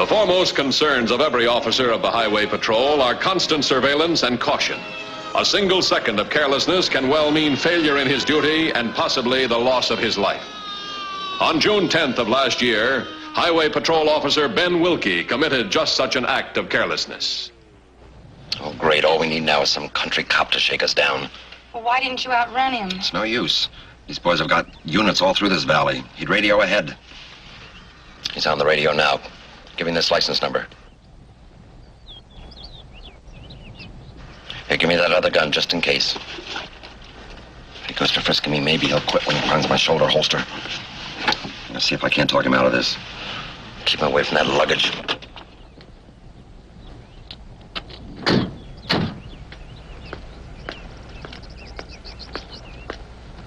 foremost concerns of every officer of the Highway Patrol are constant surveillance and caution. A single second of carelessness can well mean failure in his duty and possibly the loss of his life. On June 10th of last year, Highway Patrol Officer 𝗛𝗶𝗴𝗵𝘄𝘆 committed just such an act of carelessness. Oh, great. All we need now is some country cop to shake us down. Well, why didn't you outrun him? It's no use. These boys have got units all through this valley. He'd radio ahead. He's on the radio now. Give him this license number. Here, give me that other gun, just in case. If he goes to frisking me, maybe he'll quit when he finds my shoulder holster. Let's see if I can't talk him out of this. Keep him away from that luggage.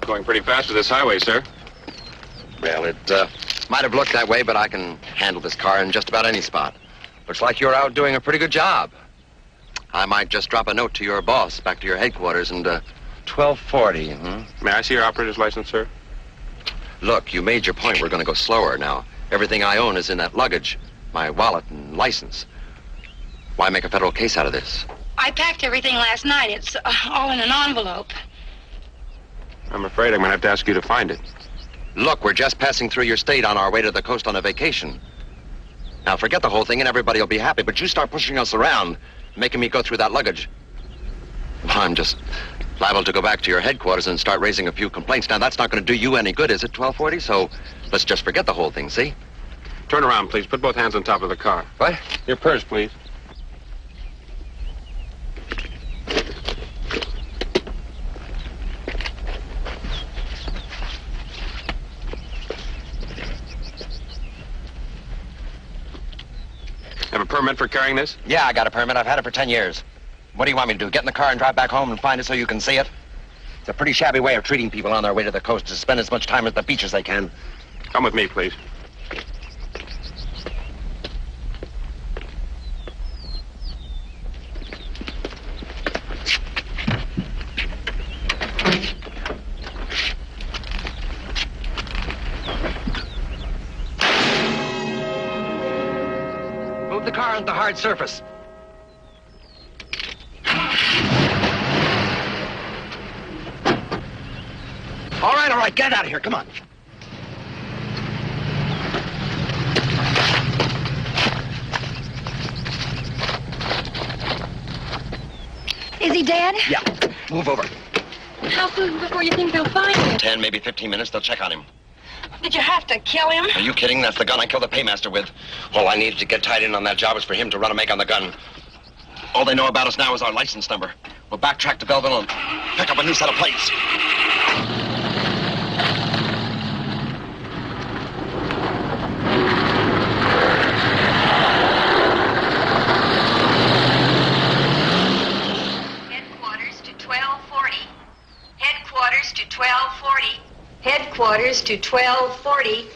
Going pretty fast to this highway, sir. Well, it might have looked that way, but I can handle this car in just about any spot. Looks like you're out doing a pretty good job. I might just drop a note to your boss back to your headquarters and 1240, May I see your operator's license, sir? Look, you made your point. We're going to go slower now. Everything I own is in that luggage. My wallet and license. Why make a federal case out of this? I packed everything last night. It's all in an envelope. I'm afraid I'm going to have to ask you to find it. Look, we're just passing through your state on our way to the coast on a vacation. Now, forget the whole thing and everybody will be happy, but you start pushing us around, making me go through that luggage. Well, I'm just liable to go back to your headquarters and start raising a few complaints. Now, that's not going to do you any good, is it, 1240? So let's just forget the whole thing, see? Turn around, please. Put both hands on top of the car. What? Your purse, please. Have a permit for carrying this? Yeah, I got a permit. I've had it for 10 years. What do you want me to do? Get in the car and drive back home and find it so you can see it? It's a pretty shabby way of treating people on their way to the coast, to spend as much time at the beach as they can. Come with me, please. Move the car onto the hard surface. All right, get out of here, come on. Is he dead? Yeah, move over. How soon before you think they'll find him? 10, maybe 15 minutes, they'll check on him. Did you have to kill him? Are you kidding? That's the gun I killed the paymaster with. All I needed to get tied in on that job was for him to run a make on the gun. All they know about us now is our license number. We'll backtrack to Belleville and pick up a new set of plates. Headquarters to 1240.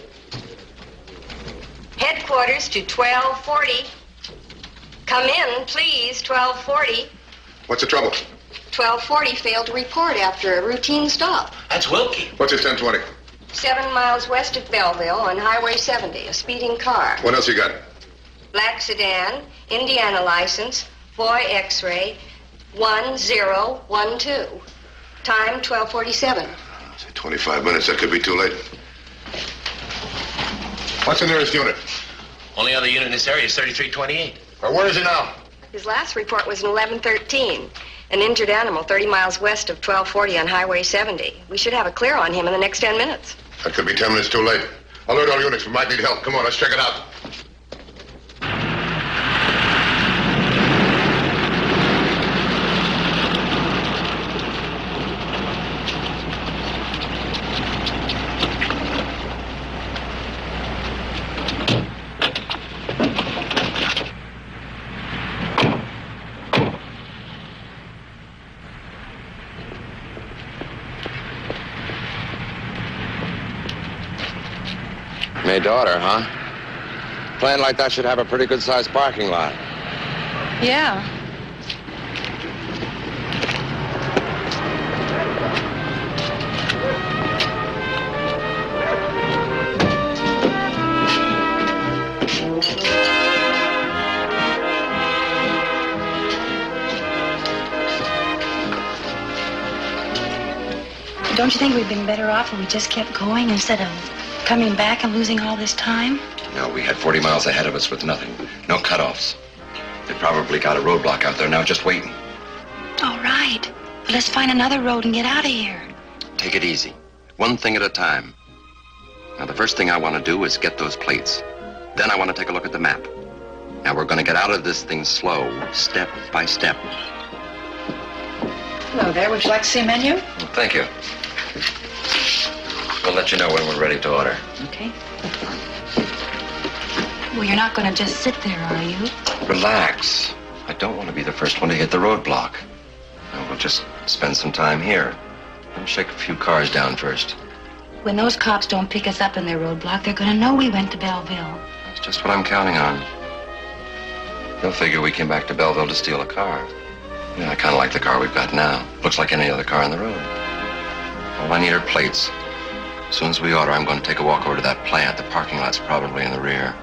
Headquarters to 1240. Come in, please, 1240. What's the trouble? 1240 failed to report after a routine stop. That's 𝗛𝗶𝗴𝗵𝘄𝘆. What's his 1020? 7 miles west of Belleville on Highway 70, a speeding car. What else you got? Black sedan, Indiana license, boy X-ray, 1012. Time 12:47. 25 minutes, that could be too late. What's the nearest unit? Only other unit in this area is 3328. Well, where is he now? His last report was in 1113. An injured animal 30 miles west of 1240 on Highway 70. We should have a clear on him in the next 10 minutes. That could be 10 minutes too late. Alert all units, we might need help. Come on, let's check it out. May daughter, huh? Plan like that should have a pretty good-sized parking lot. Yeah. Don't you think we'd been better off if we just kept going instead of coming back and losing all this time? No, we had 40 miles ahead of us with nothing. No cutoffs. They probably got a roadblock out there now just waiting. All right. But let's find another road and get out of here. Take it easy. One thing at a time. Now, the first thing I want to do is get those plates. Then I want to take a look at the map. Now, we're going to get out of this thing slow, step by step. Hello there. Would you like to see a menu? Well, thank you. We'll let you know when we're ready to order. Okay. Well, you're not going to just sit there, are you? Relax. I don't want to be the first one to hit the roadblock. Now, we'll just spend some time here. And shake a few cars down first. When those cops don't pick us up in their roadblock, they're going to know we went to Belleville. That's just what I'm counting on. They'll figure we came back to Belleville to steal a car. Yeah, I kind of like the car we've got now. Looks like any other car on the road. All I need are plates. As soon as we order, I'm going to take a walk over to that plant. The parking lot's probably in the rear.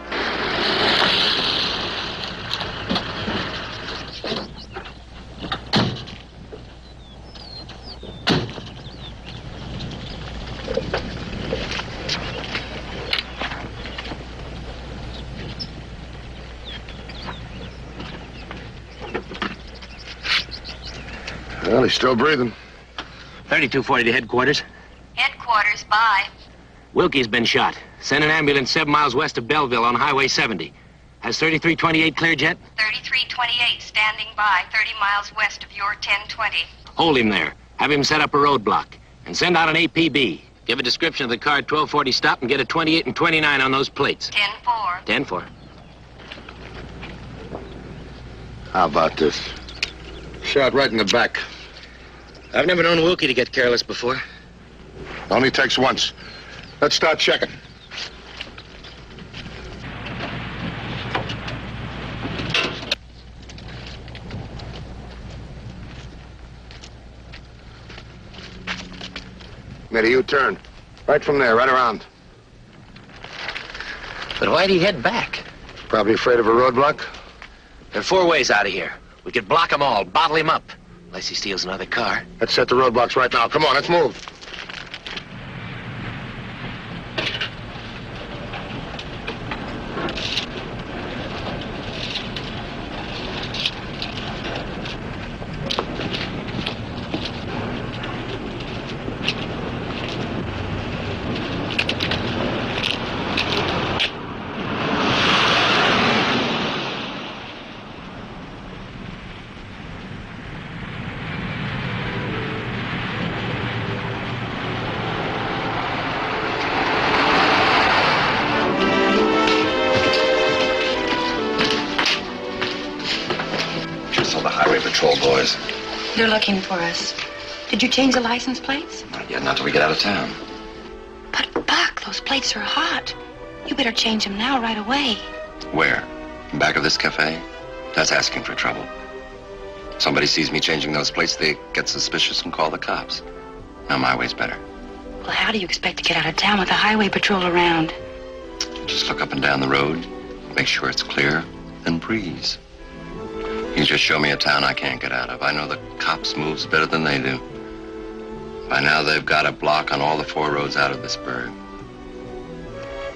Well, he's still breathing. 3240 to headquarters. Headquarters, bye. Wilkie's been shot. Send an ambulance 7 miles west of Belleville on Highway 70. Has 3328 cleared yet? 3328, standing by, 30 miles west of your 1020. Hold him there. Have him set up a roadblock. And send out an APB. Give a description of the car at 1240 stop and get a 28 and 29 on those plates. 10-4. 10-4. How about this? Shot right in the back. I've never known Wilkie to get careless before. Only takes once. Let's start checking. Made a U-turn. Right from there, right around. But why'd he head back? Probably afraid of a roadblock. There are 4 ways out of here. We could block them all, bottle him up. Unless he steals another car. Let's set the roadblocks right now. Come on, let's move. Patrol boys. They're looking for us. Did you change the license plates? Not yet, not till we get out of town. But, Buck, those plates are hot. You better change them now, right away. Where? In back of this cafe? That's asking for trouble. Somebody sees me changing those plates, they get suspicious and call the cops. Now my way's better. Well, how do you expect to get out of town with a highway patrol around? Just look up and down the road, make sure it's clear, then breeze. You just show me a town I can't get out of. I know the cops' moves better than they do. By now, they've got a block on all the 4 roads out of this burg.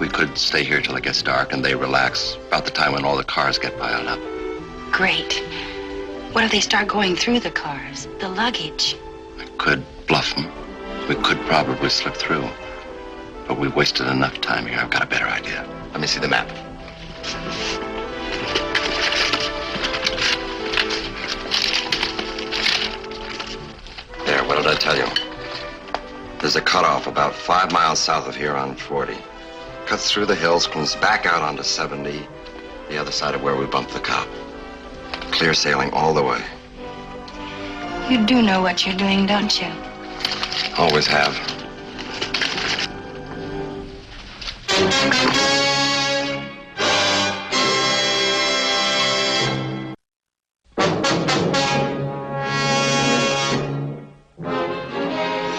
We could stay here till it gets dark and they relax, about the time when all the cars get piled up. Great. What if they start going through the cars, the luggage? I could bluff them. We could probably slip through. But we've wasted enough time here. I've got a better idea. Let me see the map. There, what did I tell you? There's a cutoff about 5 miles south of here on 40. Cuts through the hills, comes back out onto 70, the other side of where we bumped the cop. Clear sailing all the way. You do know what you're doing, don't you? Always have.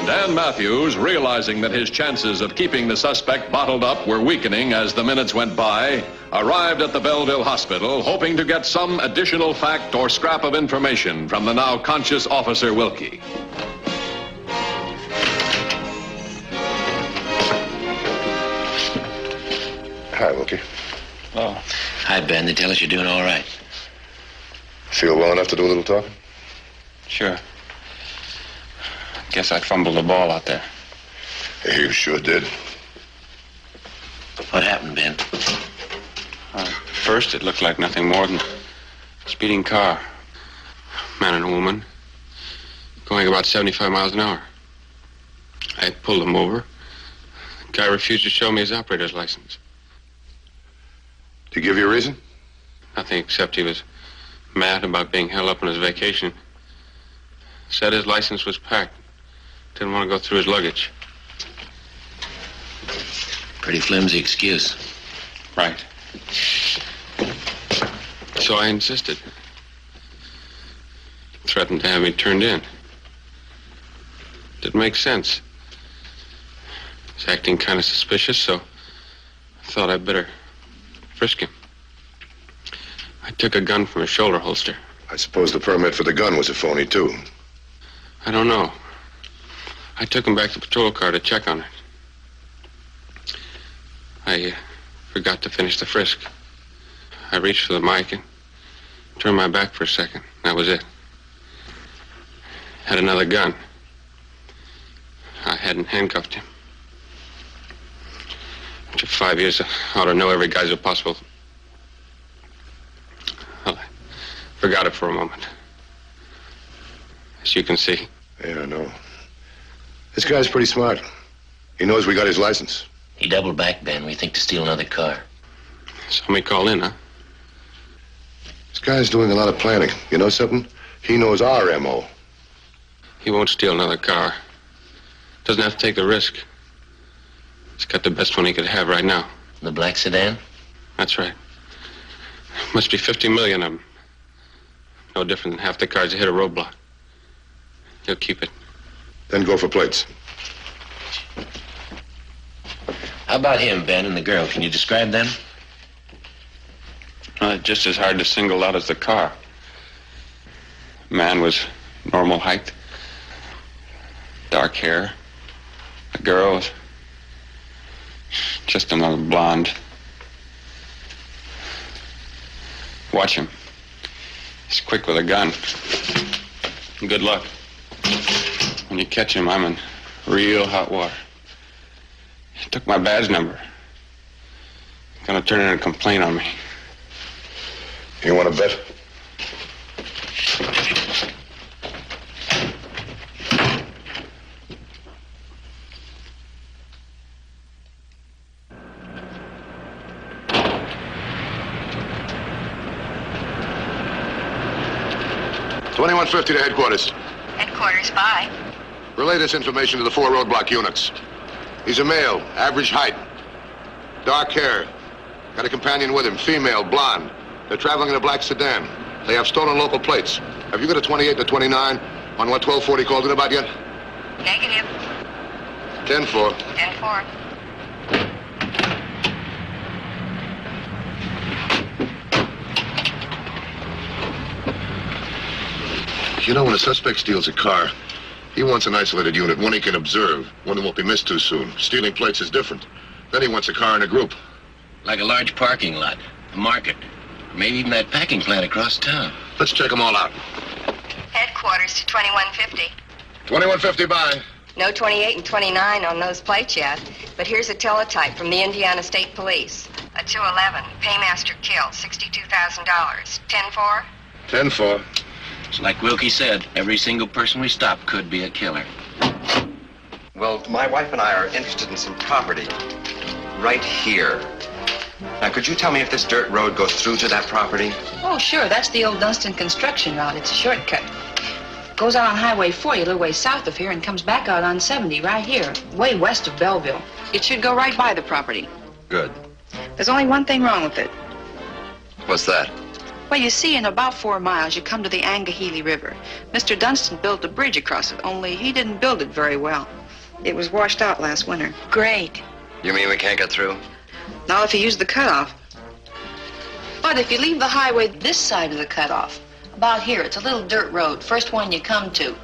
Dan Matthews, realizing that his chances of keeping the suspect bottled up were weakening as the minutes went by, arrived at the Belleville hospital hoping to get some additional fact or scrap of information from the now conscious Officer Wilkie. Hi, Wilkie. Oh. Hi, Ben. They tell us you're doing all right. Feel well enough to do a little talking? Sure. Guess I fumbled the ball out there. Hey, you sure did. What happened, Ben? First, it looked like nothing more than a speeding car. Man and a woman. Going about 75 miles an hour. I pulled them over. The guy refused to show me his operator's license. Did he give you a reason? Nothing except he was mad about being held up on his vacation. Said his license was packed. Didn't want to go through his luggage. Pretty flimsy excuse. Right. So I insisted. Threatened to have me turned in. Didn't make sense. He's acting kind of suspicious, so I thought I'd better frisk him. I took a gun from his shoulder holster. I suppose the permit for the gun was a phony, too. I don't know. I took him back to the patrol car to check on it. I forgot to finish the frisk. I reached for the mic and turned my back for a second. That was it. Had another gun. I hadn't handcuffed him. After 5 years, I ought to know every geyser possible. Well, I forgot it for a moment. As you can see. Yeah, I know. This guy's pretty smart. He knows we got his license. He doubled back, Ben. We think to steal another car. Saw me call in, huh? This guy's doing a lot of planning. You know something? He knows our M.O. He won't steal another car. Doesn't have to take the risk. He's got the best one he could have right now. The black sedan? That's right. Must be 50 million of them. No different than half the cars that hit a roadblock. He'll keep it. Then go for plates. How about him, Ben, and the girl? Can you describe them? Just as hard to single out as the car. Man was normal height. Dark hair. The girl was just another blonde. Watch him. He's quick with a gun. Good luck. When you catch him, I'm in real hot water. He took my badge number. Gonna turn in a complaint on me. You want to bet? $21.50 to headquarters. Headquarters, bye. Relay this information to the 4 roadblock units. He's a male, average height, dark hair. Got a companion with him, female, blonde. They're traveling in a black sedan. They have stolen local plates. Have you got a 28 to 29 on what 1240 called in about yet? Negative. 10-4. 10-4. You know, when a suspect steals a car, he wants an isolated unit, one he can observe, one that won't be missed too soon. Stealing plates is different. Then he wants a car in a group. Like a large parking lot, a market, or maybe even that packing plant across town. Let's check them all out. Headquarters to 2150. 2150 by. No 28 and 29 on those plates yet, but here's a teletype from the Indiana State Police. A 211, paymaster killed, $62,000. 10-4? 10-4. It's like Wilkie said, every single person we stop could be a killer. Well, my wife and I are interested in some property right here. Now, could you tell me if this dirt road goes through to that property? Oh, sure. That's the old Dunston construction route. It's a shortcut. Goes out on Highway 40 a little way south of here and comes back out on 70 right here, way west of Belleville. It should go right by the property. Good. There's only one thing wrong with it. What's that? Well, you see, in about 4 miles, you come to the 𝗛𝗵𝗄𝘆 River. Mr. Dunston built a bridge across it, only he didn't build it very well. It was washed out last winter. Great. You mean we can't get through? Not if you use the cutoff. But if you leave the highway this side of the cutoff, about here, it's a little dirt road, first one you come to.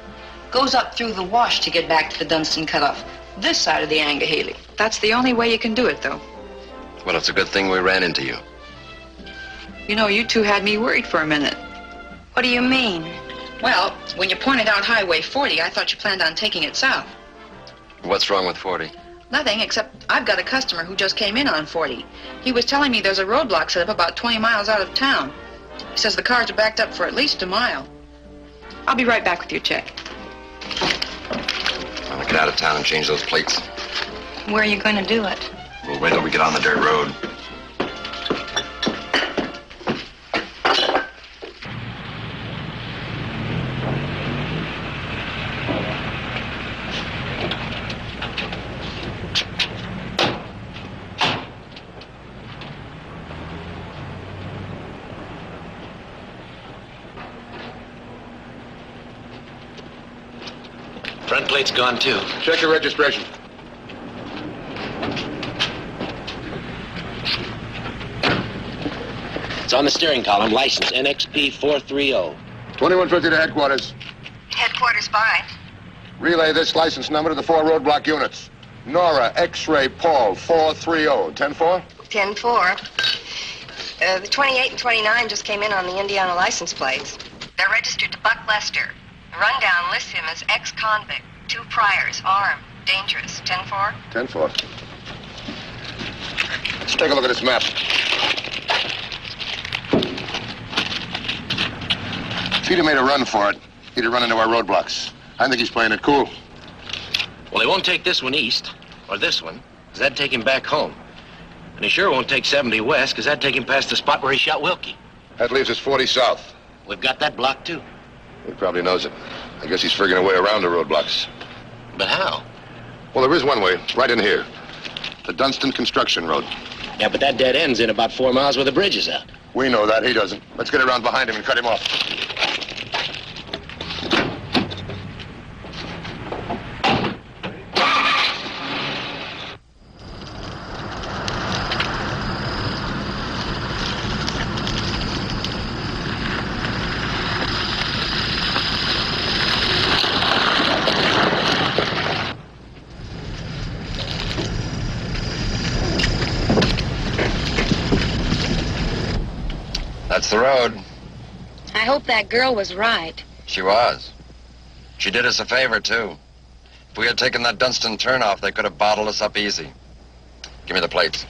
Goes up through the wash to get back to the Dunston cutoff. This side of the 𝗛𝗵𝗆. That's the only way you can do it, though. Well, it's a good thing we ran into you. You know, you two had me worried for a minute. What do you mean? Well, when you pointed out Highway 40, I thought you planned on taking it south. What's wrong with 40? Nothing, except I've got a customer who just came in on 40. He was telling me there's a roadblock set up about 20 miles out of town. He says the cars are backed up for at least a mile. I'll be right back with your check. I'm gonna get out of town and change those plates. Where are you going to do it? We'll wait till we get on the dirt road. Front plate's gone too. Check your registration. It's on the steering column. License NXP430. 2150 to headquarters. Headquarters by. Relay this license number to the 4 roadblock units. Nora, X-ray, Paul, 430. 10-4? 10-4. The 28 and 29 just came in on the Indiana license plates. They're registered to Buck Lester. The rundown lists him as ex-convict. 2 priors, armed, dangerous. 10-4? 10-4. Let's take a look at this map. If he'd have made a run for it, he'd have run into our roadblocks. I think he's playing it cool. Well, he won't take this one east, or this one, because that'd take him back home. And he sure won't take 70 west, because that'd take him past the spot where he shot Wilkie. That leaves us 40 south. We've got that block, too. He probably knows it. I guess he's figuring a way around the roadblocks. But how? Well, there is one way, right in here. The Dunston Construction Road. Yeah, but that dead end's in about 4 miles where the bridge is out. We know that, he doesn't. Let's get around behind him and cut him off. That's the road. I hope that girl was right. She was. She did us a favor, too. If we had taken that Dunston turnoff, they could have bottled us up easy. Give me the plates.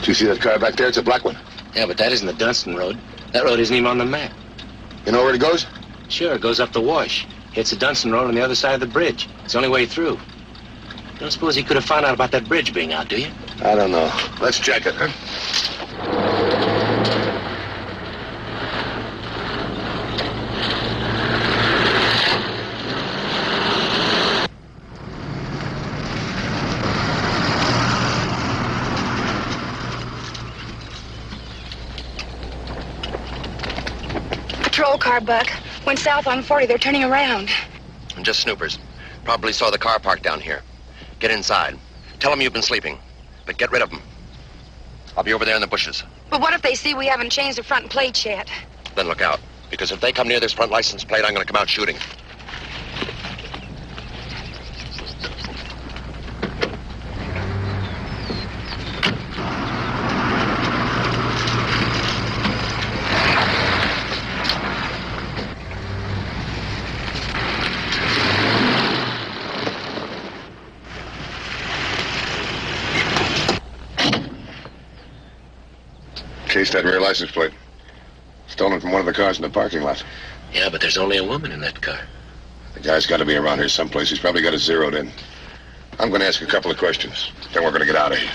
Do you see that car back there? It's a black one. Yeah, but that isn't the Dunston Road. That road isn't even on the map. You know where it goes? Sure, it goes up the wash. Hits the Dunston Road on the other side of the bridge. It's the only way through. You don't suppose he could have found out about that bridge being out, do you? I don't know. Let's check it, huh? Patrol car, Buck. Went south on 40. They're turning around. I'm just snoopers. Probably saw the car parked down here. Get inside. Tell them you've been sleeping. But get rid of them. I'll be over there in the bushes. But what if they see we haven't changed the front plates yet? Then look out. Because if they come near this front license plate, I'm going to come out shooting. Chase that rear license plate. Stolen from one of the cars in the parking lot. Yeah, but there's only a woman in that car. The guy's got to be around here someplace. He's probably got it zeroed in. I'm going to ask a couple of questions. Then we're going to get out of here.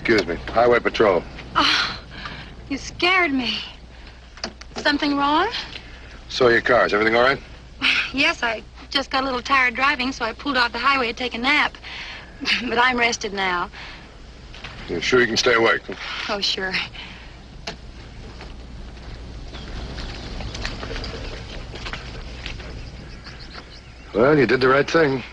Excuse me. Highway Patrol. Oh, you scared me. Something wrong? Saw your car. Is everything all right? Yes, I just got a little tired driving, so I pulled off the highway to take a nap. But I'm rested now. You sure you can stay awake? Oh, sure. Well, you did the right thing.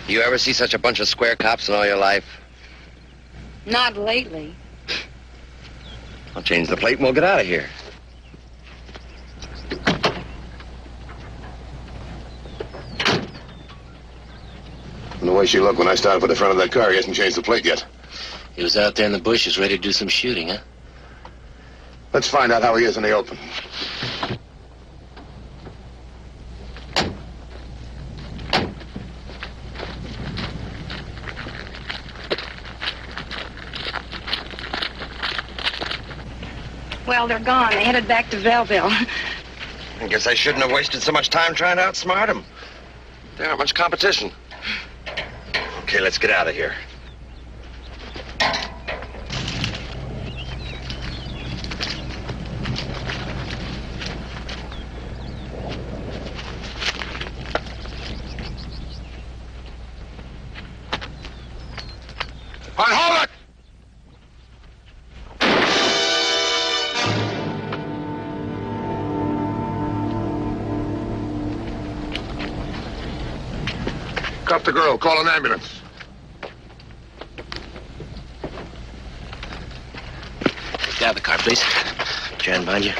You ever see such a bunch of square cops in all your life? Not lately. I'll change the plate and we'll get out of here. And the way she looked when I started for the front of that car, he hasn't changed the plate yet. He was out there in the bushes ready to do some shooting, huh? Let's find out how he is in the open. Well, they're gone. They headed back to 𝗣𝗁𝗵𝘄𝘆. I guess I shouldn't have wasted so much time trying to outsmart him. There aren't much competition. Okay, let's get out of here. Hold it! Cuff the girl. Call an ambulance. Get out of the car, please. Jan, behind you.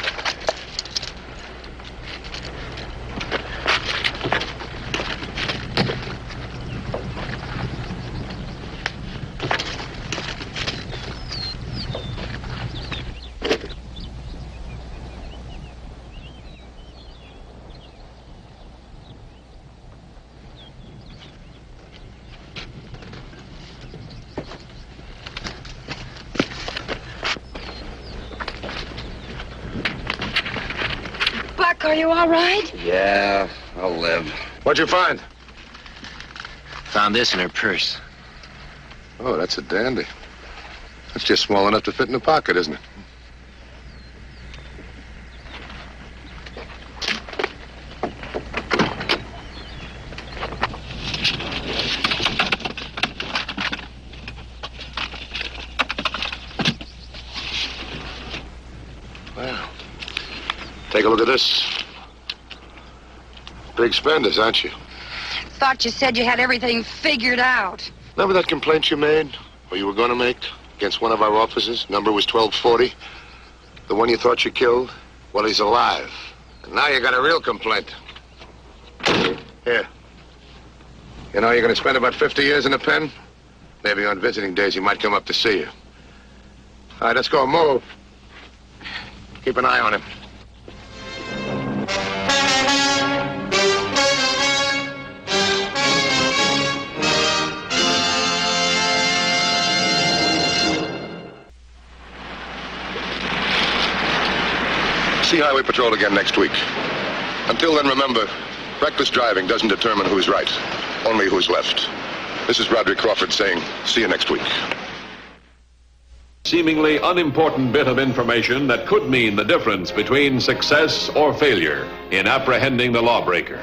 Buck, are you all right? Yeah, I'll live. What'd you find? Found this in her purse. Oh, that's a dandy. That's just small enough to fit in a pocket, isn't it? Well, take a look at this. Big spenders, aren't you? Thought you said you had everything figured out. Remember that complaint you made, or you were going to make, against one of our officers? Number was 1240. The one you thought you killed? Well, he's alive. And now you got a real complaint. Here. You know, you're going to spend about 50 years in the pen? Maybe on visiting days he might come up to see you. All right, let's go. Move. Keep an eye on him. See Highway Patrol again next week. Until then, remember, reckless driving doesn't determine who's right, only who's left. This is Roderick Crawford saying, see you next week. Seemingly unimportant bit of information that could mean the difference between success or failure in apprehending the lawbreaker.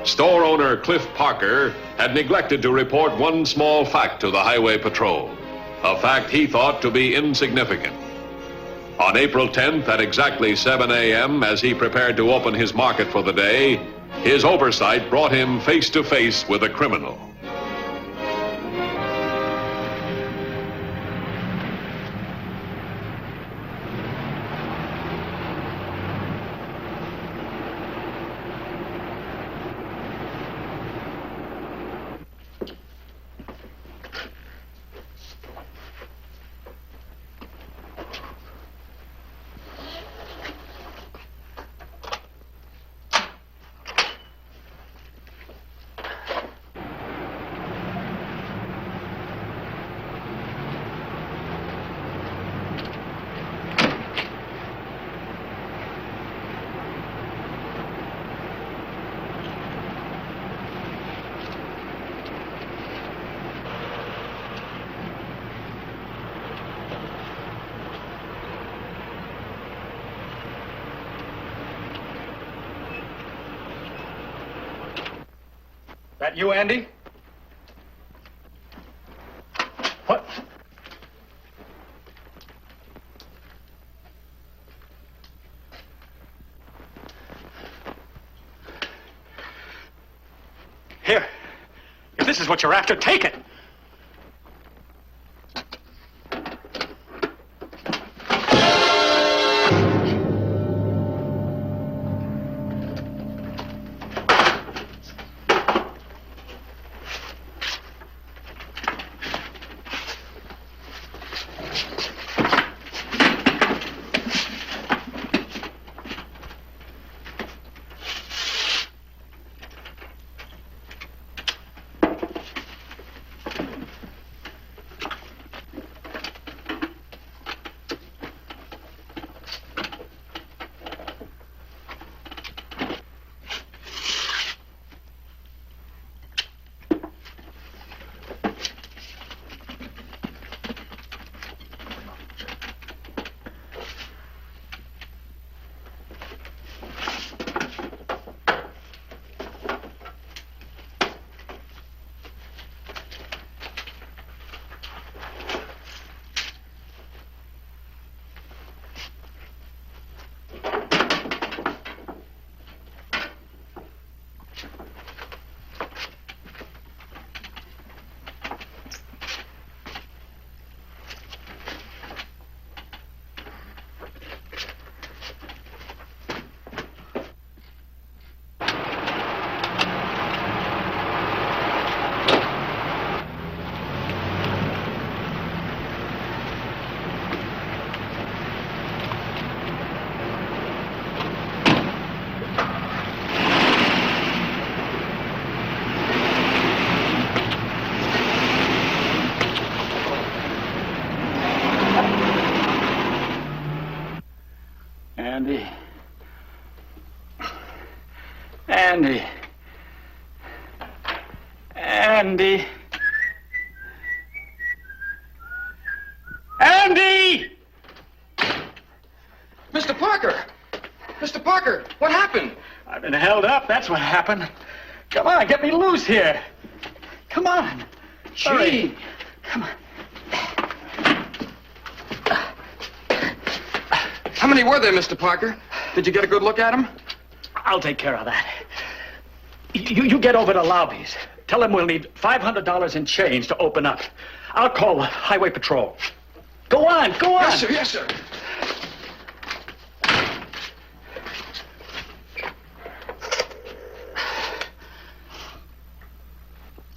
Store owner Cliff Parker had neglected to report one small fact to the Highway Patrol, a fact he thought to be insignificant. On April 10th at exactly 7 a.m., as he prepared to open his market for the day, his oversight brought him face to face with a criminal. That you, Andy? What? Here. If this is what you're after, take it. Andy. Andy. Andy. Andy! Mr. Parker! Mr. Parker, what happened? I've been held up, that's what happened. Come on, get me loose here. Come on. Hurry. Come on. How many were there, Mr. Parker? Did you get a good look at them? I'll take care of that. You get over to Lobby's. Tell them we'll need $500 in change to open up. I'll call the Highway Patrol. Go on, go on. Yes, sir, yes, sir.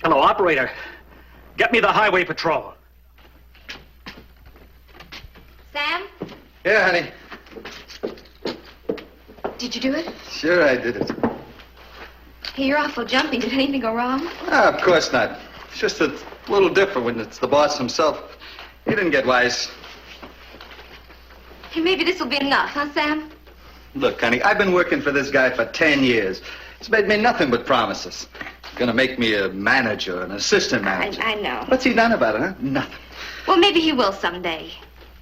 Hello, operator. Get me the Highway Patrol. Sam, Yeah, honey. did you do it? Sure I did it. Hey, you're awful jumpy. Did anything go wrong? Ah, of course not. It's just a little different when it's the boss himself. He didn't get wise. Hey, maybe this will be enough, huh, Sam? Look, honey, I've been working for this guy for 10 years. He's made me nothing but promises. Gonna make me a manager, an assistant manager. I know. What's he done about it, huh? Nothing. Well, maybe he will someday.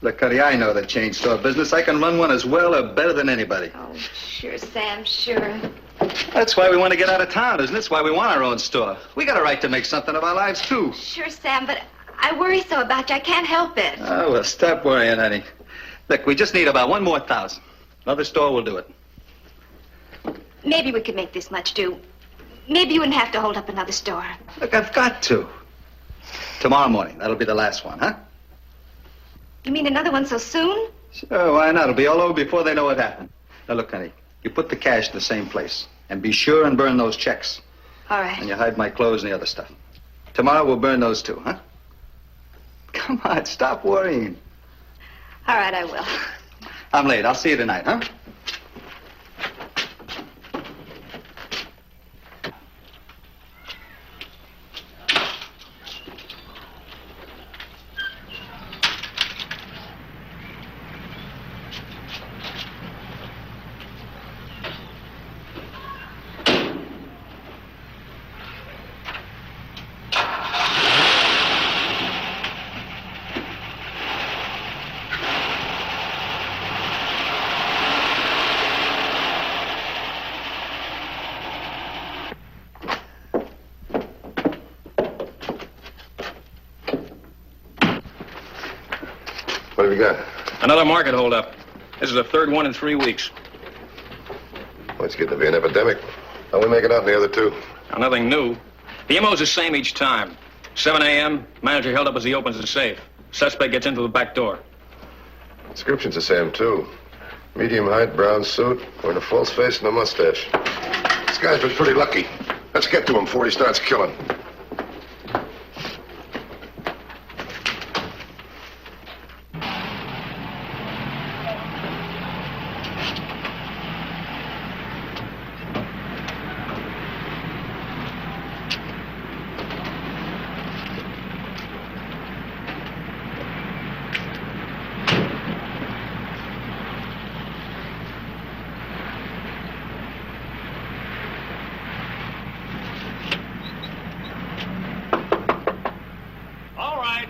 Look, honey, I know the chain store business. I can run one as well or better than anybody. Oh, sure, Sam, sure. That's why we want to get out of town, isn't it? That's why we want our own store. We got a right to make something of our lives, too. Sure, Sam, but I worry so about you. I can't help it. Oh, well, stop worrying, honey. Look, we just need about one more $1,000. Another store will do it. Maybe we could make this much do. Maybe you wouldn't have to hold up another store. Look, I've got to. Tomorrow morning, that'll be the last one, huh? You mean another one so soon? Sure, why not? It'll be all over before they know what happened. Now, look, honey, you put the cash in the same place. And be sure and burn those checks. All right. And you hide my clothes and the other stuff. Tomorrow we'll burn those too, huh? Come on, stop worrying. All right, I will. I'm late. I'll see you tonight, huh? have you got? Another market holdup. This is the third one in 3 weeks. Well, it's getting to be an epidemic. How we make it out in the other two? Now, nothing new. The MO's the same each time. 7 a.m., manager held up as he opens the safe. Suspect gets into the back door. Description's the same, too. Medium height, brown suit, wearing a false face and a mustache. This guy's been pretty lucky. Let's get to him before he starts killing.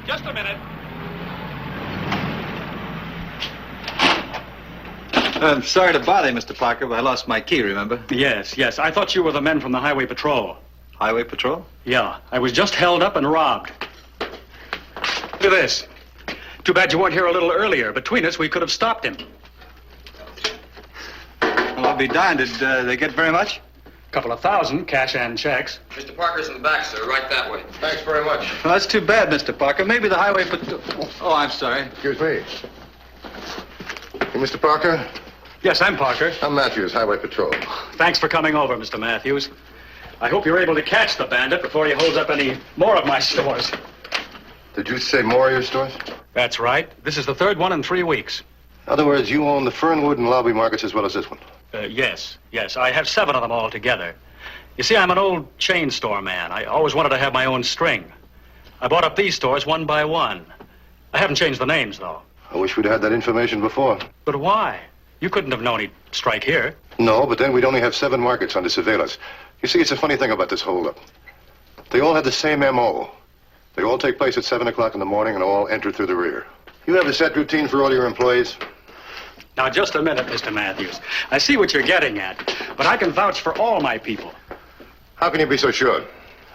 Just a minute. I'm sorry to bother you, Mr. Parker, but I lost my key, remember? Yes. I thought you were the men from the Highway Patrol. Highway Patrol? Yeah. I was just held up and robbed. Look at this. Too bad you weren't here a little earlier. Between us, we could have stopped him. Well, I'll be darned. Did they get very much? Couple of thousand, cash and checks. Mr. Parker's in the back, sir, right that way. Thanks very much. Well, that's too bad, Mr. Parker. Maybe the Highway Patrol... Oh, I'm sorry. Excuse me. Hey, Mr. Parker? Yes, I'm Parker. I'm Matthews, Highway Patrol. Thanks for coming over, Mr. Matthews. I hope you're able to catch the bandit before he holds up any more of my stores. Did you say more of your stores? That's right. This is the third one in 3 weeks. In other words, you own the Fernwood and Lobby markets as well as this one. Yes. I have 7 of them all together. You see, I'm an old chain store man. I always wanted to have my own string. I bought up these stores one by one. I haven't changed the names, though. I wish we'd had that information before. But why? You couldn't have known he'd strike here. No, but then we'd only have 7 markets under surveillance. You see, it's a funny thing about this holdup. They all have the same M.O. They all take place at 7 o'clock in the morning and all enter through the rear. You have a set routine for all your employees? Now, just a minute, Mr. Matthews. I see what you're getting at, but I can vouch for all my people. How can you be so sure?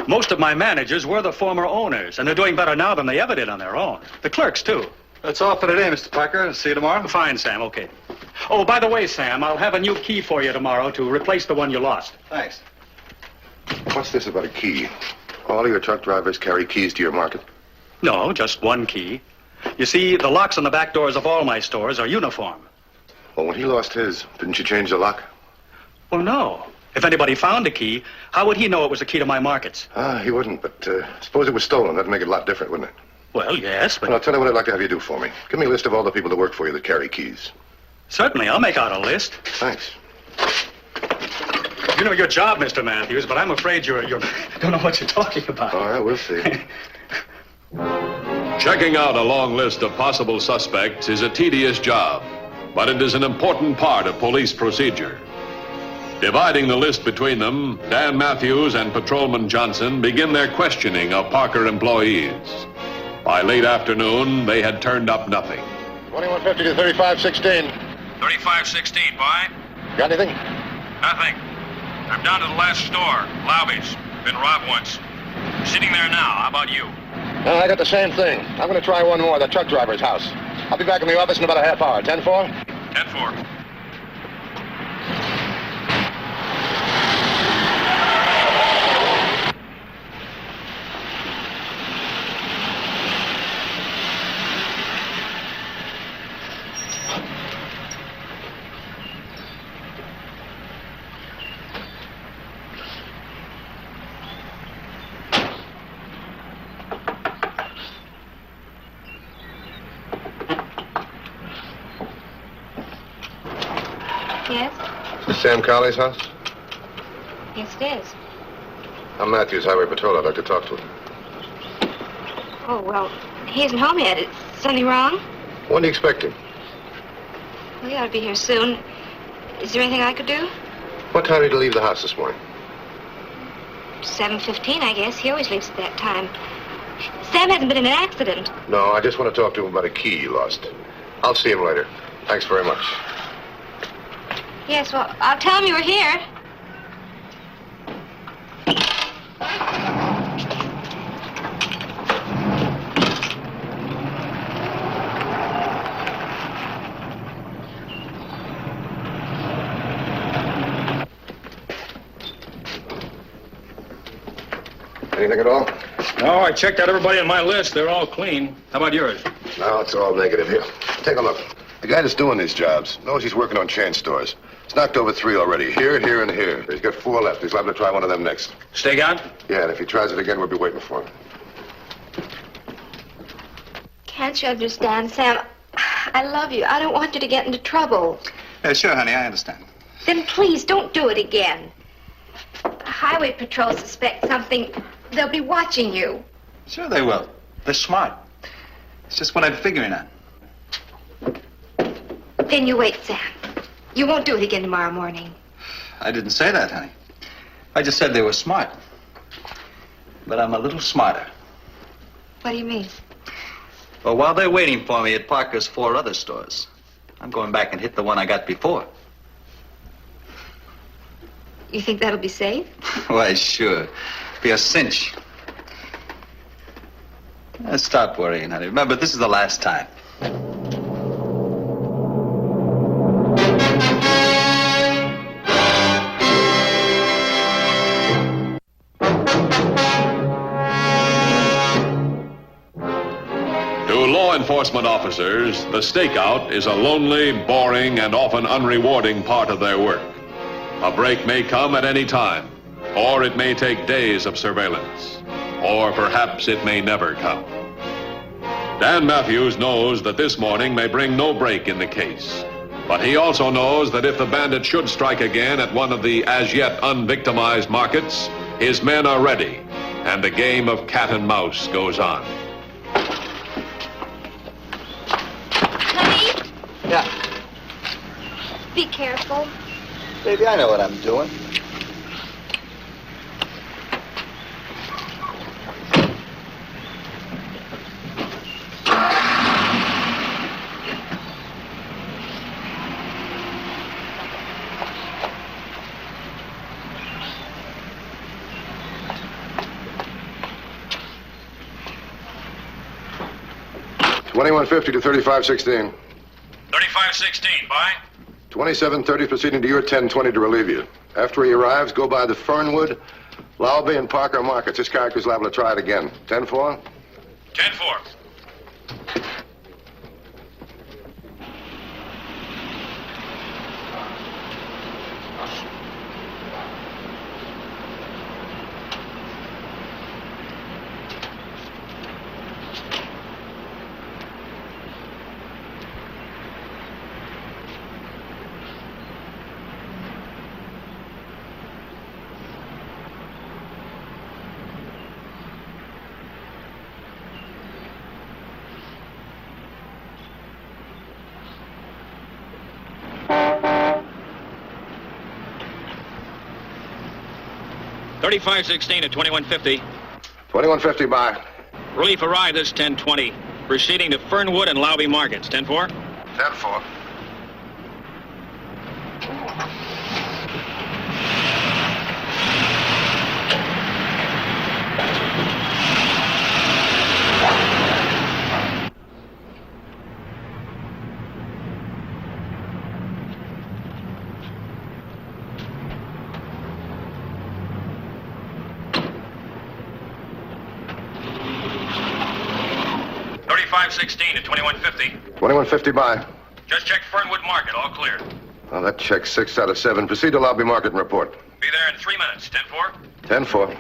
Most of my managers were the former owners, and they're doing better now than they ever did on their own. The clerks, too. That's all for today, Mr. Parker. See you tomorrow. Fine, Sam. Okay. Oh, by the way, Sam, I'll have a new key for you tomorrow to replace the one you lost. Thanks. What's this about a key? All of your truck drivers carry keys to your market? No, just one key. You see, the locks on the back doors of all my stores are uniform. Well, when he lost his, didn't you change the lock? Well, no. If anybody found a key, how would he know it was the key to my markets? He wouldn't, but suppose it was stolen. That'd make it a lot different, wouldn't it? Well, yes, but... Well, I'll tell you what I'd like to have you do for me. Give me a list of all the people that work for you that carry keys. Certainly, I'll make out a list. Thanks. You know your job, Mr. Matthews, but I'm afraid you don't know what you're talking about. All right, we'll see. Checking out a long list of possible suspects is a tedious job, but it is an important part of police procedure. Dividing the list between them, Dan Matthews and Patrolman Johnson begin their questioning of Parker employees. By late afternoon, they had turned up nothing. 2150 to 3516. 3516, boy. Got anything? Nothing. I'm down to the last store, Louby's. Been robbed once. Sitting there now. How about you? I got the same thing. I'm going to try one more, the truck driver's house. I'll be back in the office in about a half hour. 10-4? 10-4. Yes? Is this Sam Cowley's house? Yes, it is. I'm Matthews, Highway Patrol. I'd like to talk to him. Oh, well, he isn't home yet. Is something wrong? When do you expect him? Well, he ought to be here soon. Is there anything I could do? What time did he leave the house this morning? 7:15, I guess. He always leaves at that time. Sam hasn't been in an accident. No, I just want to talk to him about a key he lost. I'll see him later. Thanks very much. Yes, well, I'll tell him you were here. Anything at all? No, I checked out everybody on my list. They're all clean. How about yours? No, it's all negative. Here, take a look. The guy that's doing these jobs knows he's working on chain stores. He's knocked over 3 already. Here, here, and here. He's got 4 left. He's liable to try one of them next. Stakeout? Yeah, and if he tries it again, we'll be waiting for him. Can't you understand, Sam? I love you. I don't want you to get into trouble. Sure, honey, I understand. Then please don't do it again. The Highway Patrol suspects something. They'll be watching you. Sure they will. They're smart. It's just what I'm figuring on. Then you wait, Sam. You won't do it again tomorrow morning. I didn't say that, honey. I just said they were smart. But I'm a little smarter. What do you mean? Well, while they're waiting for me at Parker's 4 other stores, I'm going back and hit the one I got before. You think that'll be safe? Why, sure. Be a cinch. Stop worrying, honey. Remember, this is the last time. To law enforcement officers, the stakeout is a lonely, boring, and often unrewarding part of their work. A break may come at any time, or it may take days of surveillance, or perhaps it may never come. Dan Matthews knows that this morning may bring no break in the case, but he also knows that if the bandit should strike again at one of the as yet unvictimized markets, his men are ready, and the game of cat and mouse goes on. Honey? Yeah. Be careful. Baby, I know what I'm doing. $21.50 to $35.16. 3516, bye. 2730 proceeding to your 1020 to relieve you. After he arrives, go by the Fernwood, Lalby, and Parker markets. This character's liable to try it again. 10-4? 10-4. $35.16 to $21.50. 21.50 by. Relief arrived this 10:20. Proceeding to Fernwood and Lalby markets. 10-4. 10-4. $35.16 to $21.50. 21.50 by. Just checked Fernwood Market. All clear. Well, that checks 6 out of 7. Proceed to Lobby Market and report. Be there in 3 minutes. 10-4. 10-4.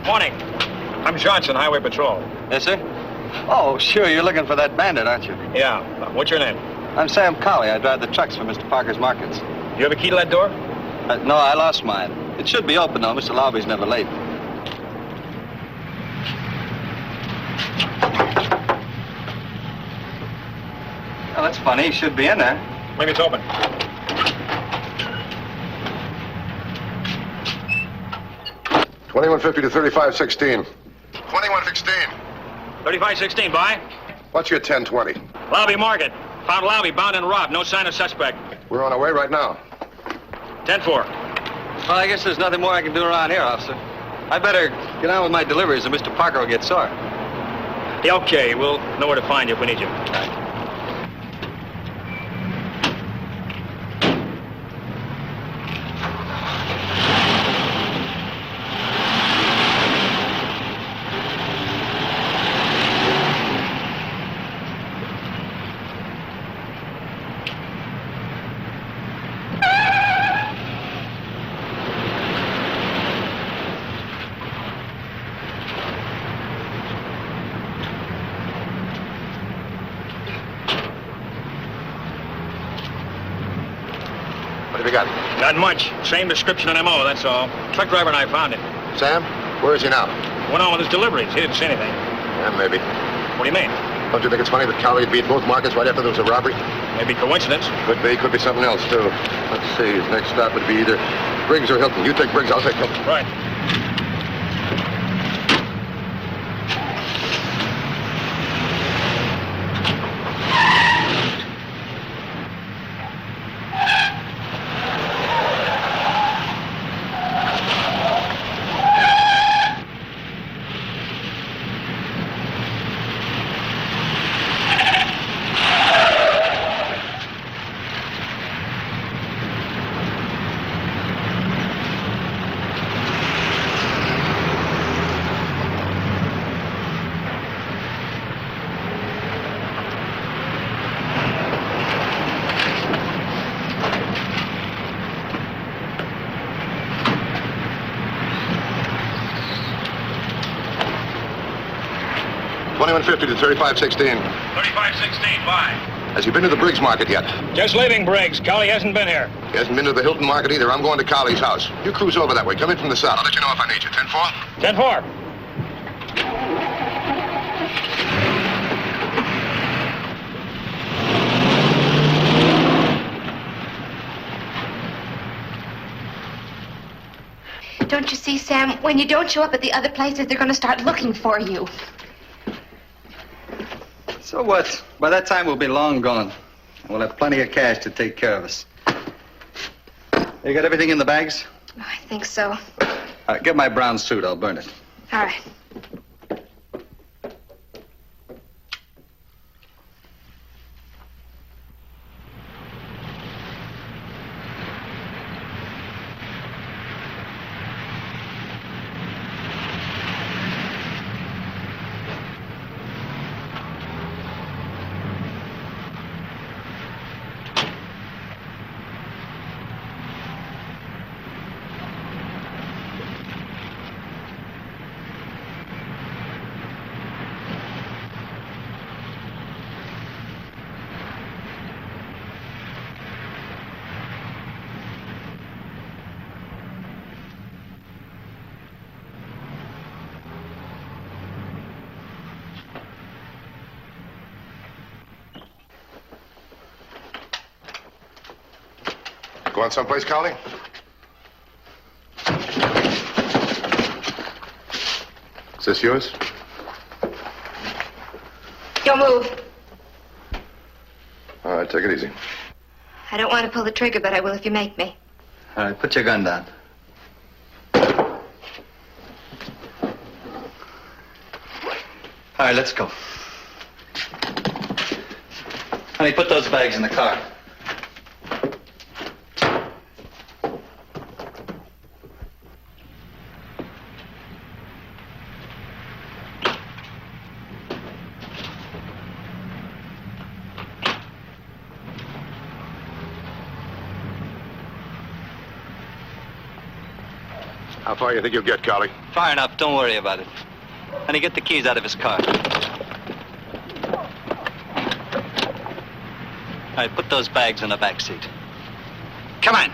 Morning. I'm Johnson, Highway Patrol. Yes, sir? Oh, sure, you're looking for that bandit, aren't you? Yeah. What's your name? I'm Sam Colley. I drive the trucks for Mr. Parker's markets. You have a key to that door? No, I lost mine. It should be open, though. Mr. Lobby's never late. Oh, that's funny. He should be in there. Maybe it's open. 2150 to 3516. 2116. 3516, by. What's your 1020? Lobby Market. Found Lobby bound and robbed. No sign of suspect. We're on our way right now. 10-4. Well, I guess there's nothing more I can do around here, officer. I better get on with my deliveries or Mr. Parker will get sore. Yeah, okay. We'll know where to find you if we need you. What have you got? Not much. Same description and MO, that's all. Truck driver and I found him. Sam? Where is he now? Went on with his deliveries. He didn't say anything. Yeah, maybe. What do you mean? Don't you think it's funny that Cowley beat both markets right after there was a robbery? Maybe coincidence. Could be something else, too. Let's see, his next stop would be either Briggs or Hilton. You take Briggs, I'll take Hilton. Right. $21.50 to 3516. 3516, bye. Has he been to the Briggs market yet? Just leaving Briggs. Cowley hasn't been here. He hasn't been to the Hilton market either. I'm going to Cowley's house. You cruise over that way. Come in from the south. I'll let you know if I need you. 10-4? 10-4. Don't you see, Sam? When you don't show up at the other places, they're going to start looking for you. So what? By that time, we'll be long gone. And we'll have plenty of cash to take care of us. You got everything in the bags? Oh, I think so. All right, get my brown suit. I'll burn it. All right. Going someplace, Cowley? Is this yours? Don't move. All right, take it easy. I don't want to pull the trigger, but I will if you make me. All right, put your gun down. All right, let's go. Honey, put those bags in the car. How far do you think you'll get, Cowley? Far enough, don't worry about it. Honey, get the keys out of his car. All right, put those bags in the back seat. Come on.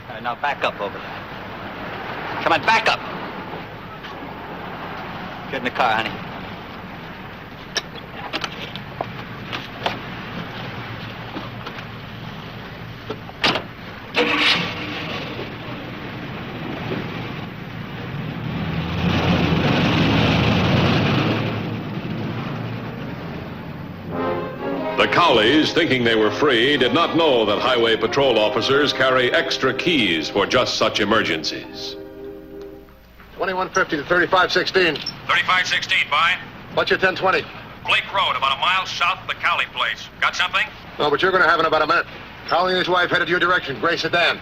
All right, now back up over there. Come on, back up. Get in the car, honey. collies, thinking they were free, did not know that highway patrol officers carry extra keys for just such emergencies. 2150 to 3516. 3516, by. What's your 1020? Blake Road, about a mile south of the Cowley place. Got something? No, but you're going to have in about a minute. Cowley and his wife headed your direction, gray sedan.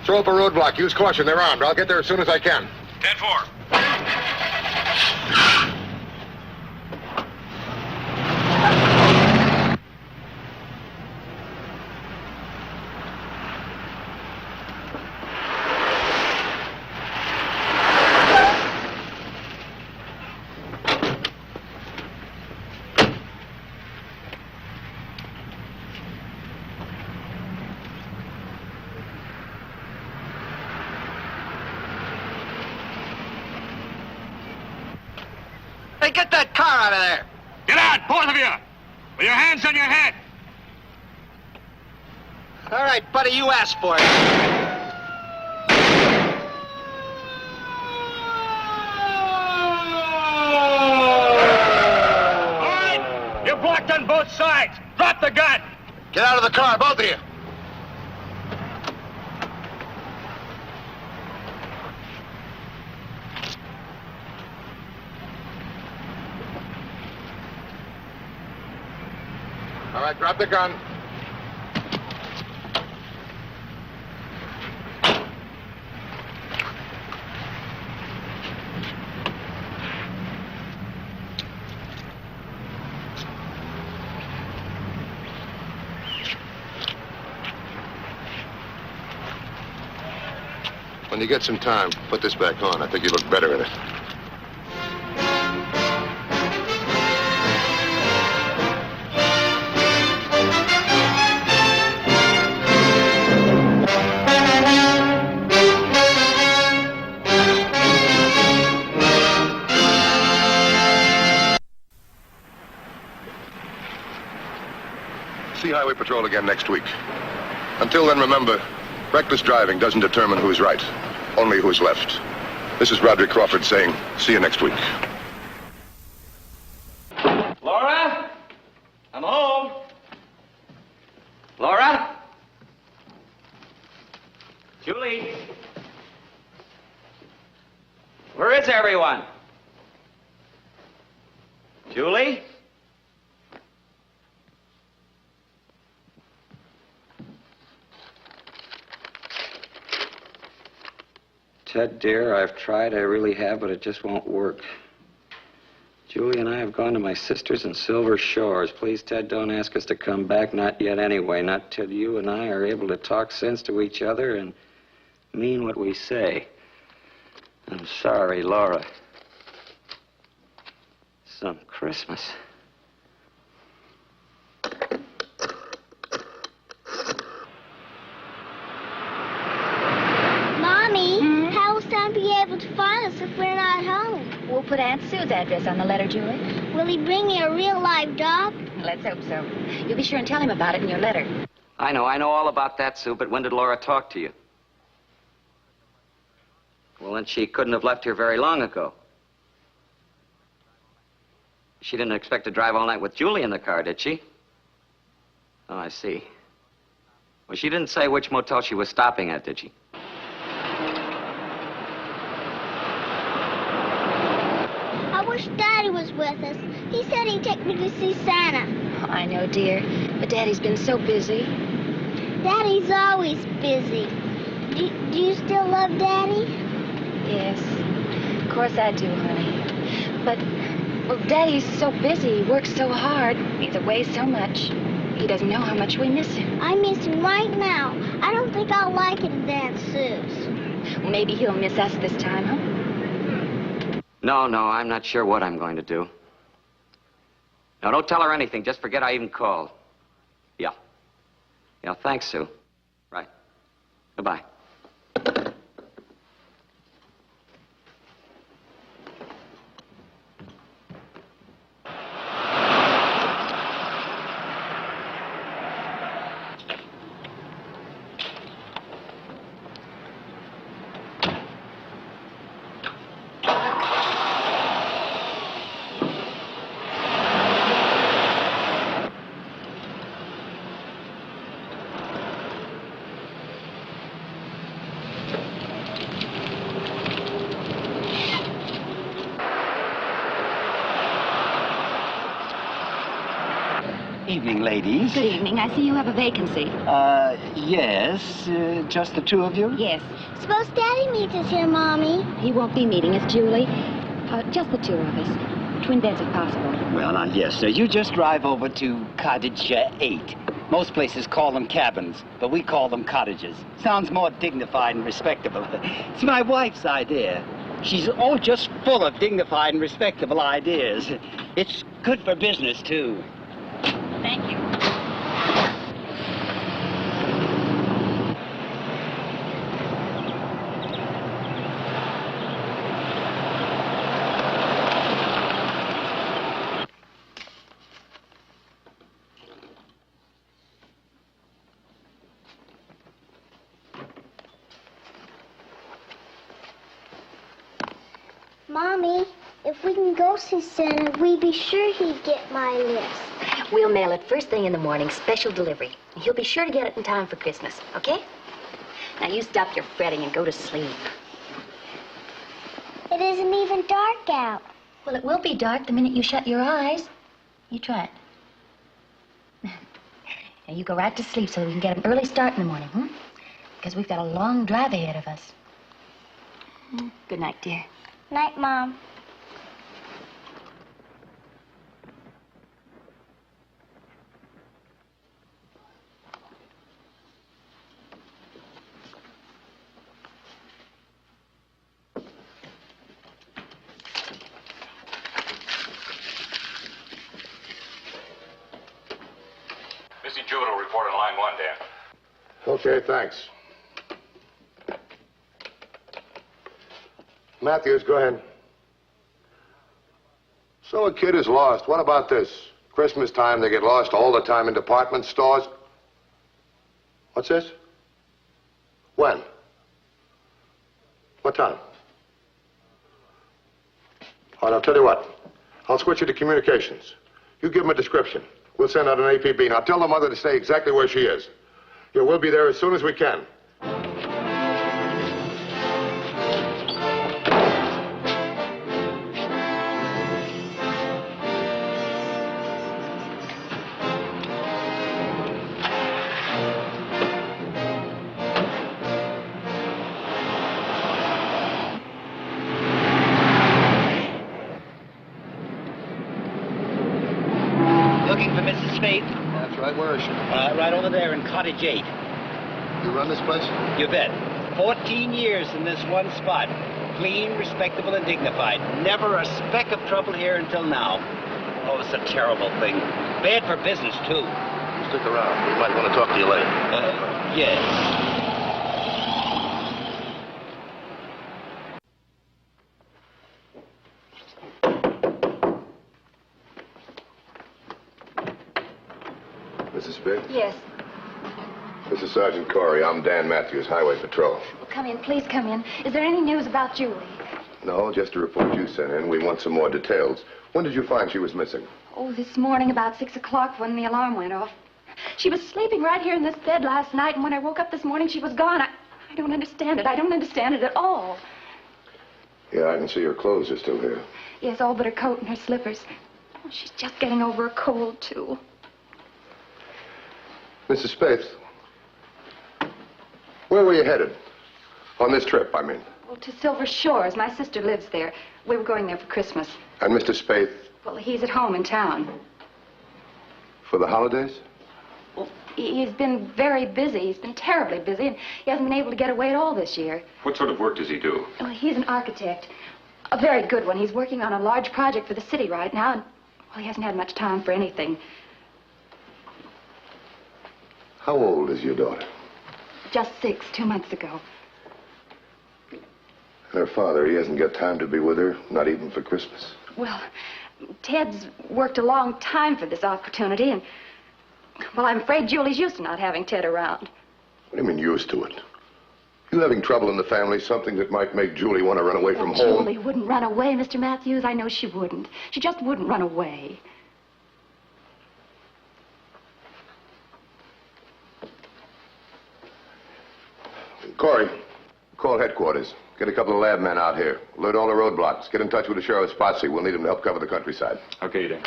Throw up a roadblock. Use caution. They're armed. I'll get there as soon as I can. 10-4. Hey, get that car out of there! Get out, both of you! With your hands on your head! All right, buddy, you asked for it. All right! You're blocked on both sides! Drop the gun! Get out of the car, both of you. All right, drop the gun. When you get some time, put this back on. I think you look better in it. See Highway Patrol again next week. Until then, remember, reckless driving doesn't determine who's right, only who's left. This is Roderick Crawford saying, see you next week. Laura? I'm home. Laura? Julie? Where is everyone? Julie? Ted, dear, I've tried, I really have, but it just won't work. Julie and I have gone to my sister's in Silver Shores. Please, Ted, don't ask us to come back. Not yet anyway. Not till you and I are able to talk sense to each other and mean what we say. I'm sorry, Laura. Some Christmas. Be able to find us if we're not home. We'll put Aunt Sue's address on the letter, Julie. Will he bring me a real live dog? Let's hope so. You'll be sure and tell him about it in your letter. I know all about that, Sue, but when did Laura talk to you? Well, then she couldn't have left here very long ago. She didn't expect to drive all night with Julie in the car, did she? Oh, I see. Well, she didn't say which motel she was stopping at, did she? I wish Daddy was with us. He said he'd take me to see Santa. I know, dear, but Daddy's been so busy. Daddy's always busy. Do you still love Daddy? Yes, of course I do, honey. But, well, Daddy's so busy. He works so hard. He's away so much. He doesn't know how much we miss him. I miss him right now. I don't think I'll like it at Aunt Sue's. Well, maybe he'll miss us this time, huh? No, I'm not sure what I'm going to do. Now, don't tell her anything. Just forget I even called. Yeah, thanks, Sue. Right. Goodbye. Evening, ladies. Good evening. I see you have a vacancy. Yes. Just the two of you? Yes. Suppose Daddy meets us here, Mommy. He won't be meeting us, Julie. Just the two of us. Twin beds if possible. Well, now, yes, sir. You just drive over to cottage 8. Most places call them cabins, but we call them cottages. Sounds more dignified and respectable. It's my wife's idea. She's just full of dignified and respectable ideas. It's good for business, too. Thank you. Mommy, if we can go see Santa, we'd be sure he'd get my list. We'll mail it first thing in the morning, special delivery. He'll be sure to get it in time for Christmas, okay? Now you stop your fretting and go to sleep. It isn't even dark out. Well, it will be dark the minute you shut your eyes. You try it. Now you go right to sleep so we can get an early start in the morning, Because we've got a long drive ahead of us. Good night, dear. Night, Mom. Missy Jewett will report on line 1, Dan. Okay, thanks. Matthews, go ahead. So a kid is lost. What about this? Christmas time, they get lost all the time in department stores. What's this? When? What time? All right, I'll tell you what. I'll switch you to communications. You give them a description. We'll send out an APB. Now tell the mother to stay exactly where she is. Yeah, we'll be there as soon as we can. Looking for Mrs. Faith? That's right. Where is she? Right over there in cottage 8. You run this place? You bet. 14 years in this one spot. Clean, respectable, and dignified. Never a speck of trouble here until now. Oh, it's a terrible thing. Bad for business, too. Stick around. We might want to talk to you later. Yes. Mrs. Smith? Yes. This is Sergeant Corey. I'm Dan Matthews, Highway Patrol. Well, come in. Please come in. Is there any news about Julie? No, just a report you sent in. We want some more details. When did you find she was missing? Oh, this morning about 6 o'clock when the alarm went off. She was sleeping right here in this bed last night, and when I woke up this morning, she was gone. I don't understand it. I don't understand it at all. Yeah, I can see her clothes are still here. Yes, all but her coat and her slippers. Oh, she's just getting over a cold, too. Mrs. Spaeth, where were you headed? On this trip, I mean. Well, to Silver Shores. My sister lives there. We were going there for Christmas. And Mr. Spaeth? Well, he's at home in town. For the holidays? Well, he's been very busy. He's been terribly busy, and he hasn't been able to get away at all this year. What sort of work does he do? Well, he's an architect. A very good one. He's working on a large project for the city right now, and, well, he hasn't had much time for anything. How old is your daughter? Just 6, 2 months ago. And her father, he hasn't got time to be with her, not even for Christmas. Well, Ted's worked a long time for this opportunity, and, well, I'm afraid Julie's used to not having Ted around. What do you mean, used to it? You having trouble in the family, something that might make Julie want to run away from home? Julie wouldn't run away, Mr. Matthews. I know she wouldn't. She just wouldn't run away. Corey, call headquarters. Get a couple of lab men out here. Alert all the roadblocks. Get in touch with the sheriff's posse. We'll need them to help cover the countryside. Okay, Dan.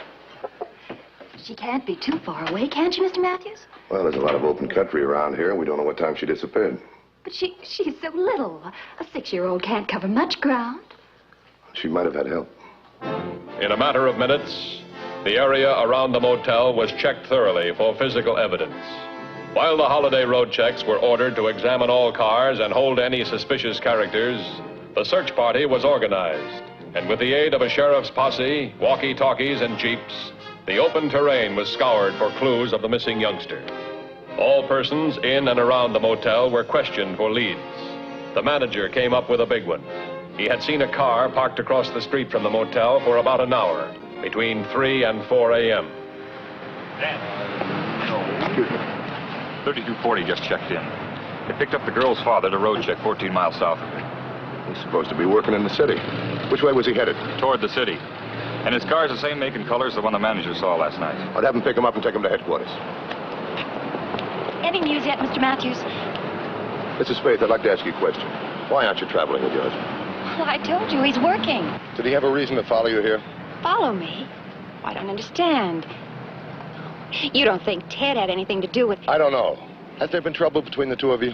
She can't be too far away, can she, Mr. Matthews? Well, there's a lot of open country around here, and we don't know what time she disappeared. But she's so little. A 6-year-old can't cover much ground. She might have had help. In a matter of minutes, the area around the motel was checked thoroughly for physical evidence. While the holiday road checks were ordered to examine all cars and hold any suspicious characters, the search party was organized. And with the aid of a sheriff's posse, walkie-talkies, and jeeps, the open terrain was scoured for clues of the missing youngster. All persons in and around the motel were questioned for leads. The manager came up with a big one. He had seen a car parked across the street from the motel for about an hour, between 3 and 4 a.m. Excuse me. 3240 just checked in. They picked up the girl's father at a road check 14 miles south of here. He's supposed to be working in the city. Which way was he headed? Toward the city. And his car's the same make and color as the one the manager saw last night. I'd have him pick him up and take him to headquarters. Any news yet, Mr. Matthews? Mrs. Spade, I'd like to ask you a question. Why aren't you traveling with your husband? Well, I told you, he's working. Did he have a reason to follow you here? Follow me? I don't understand. You don't think Ted had anything to do with... I don't know. Has there been trouble between the two of you?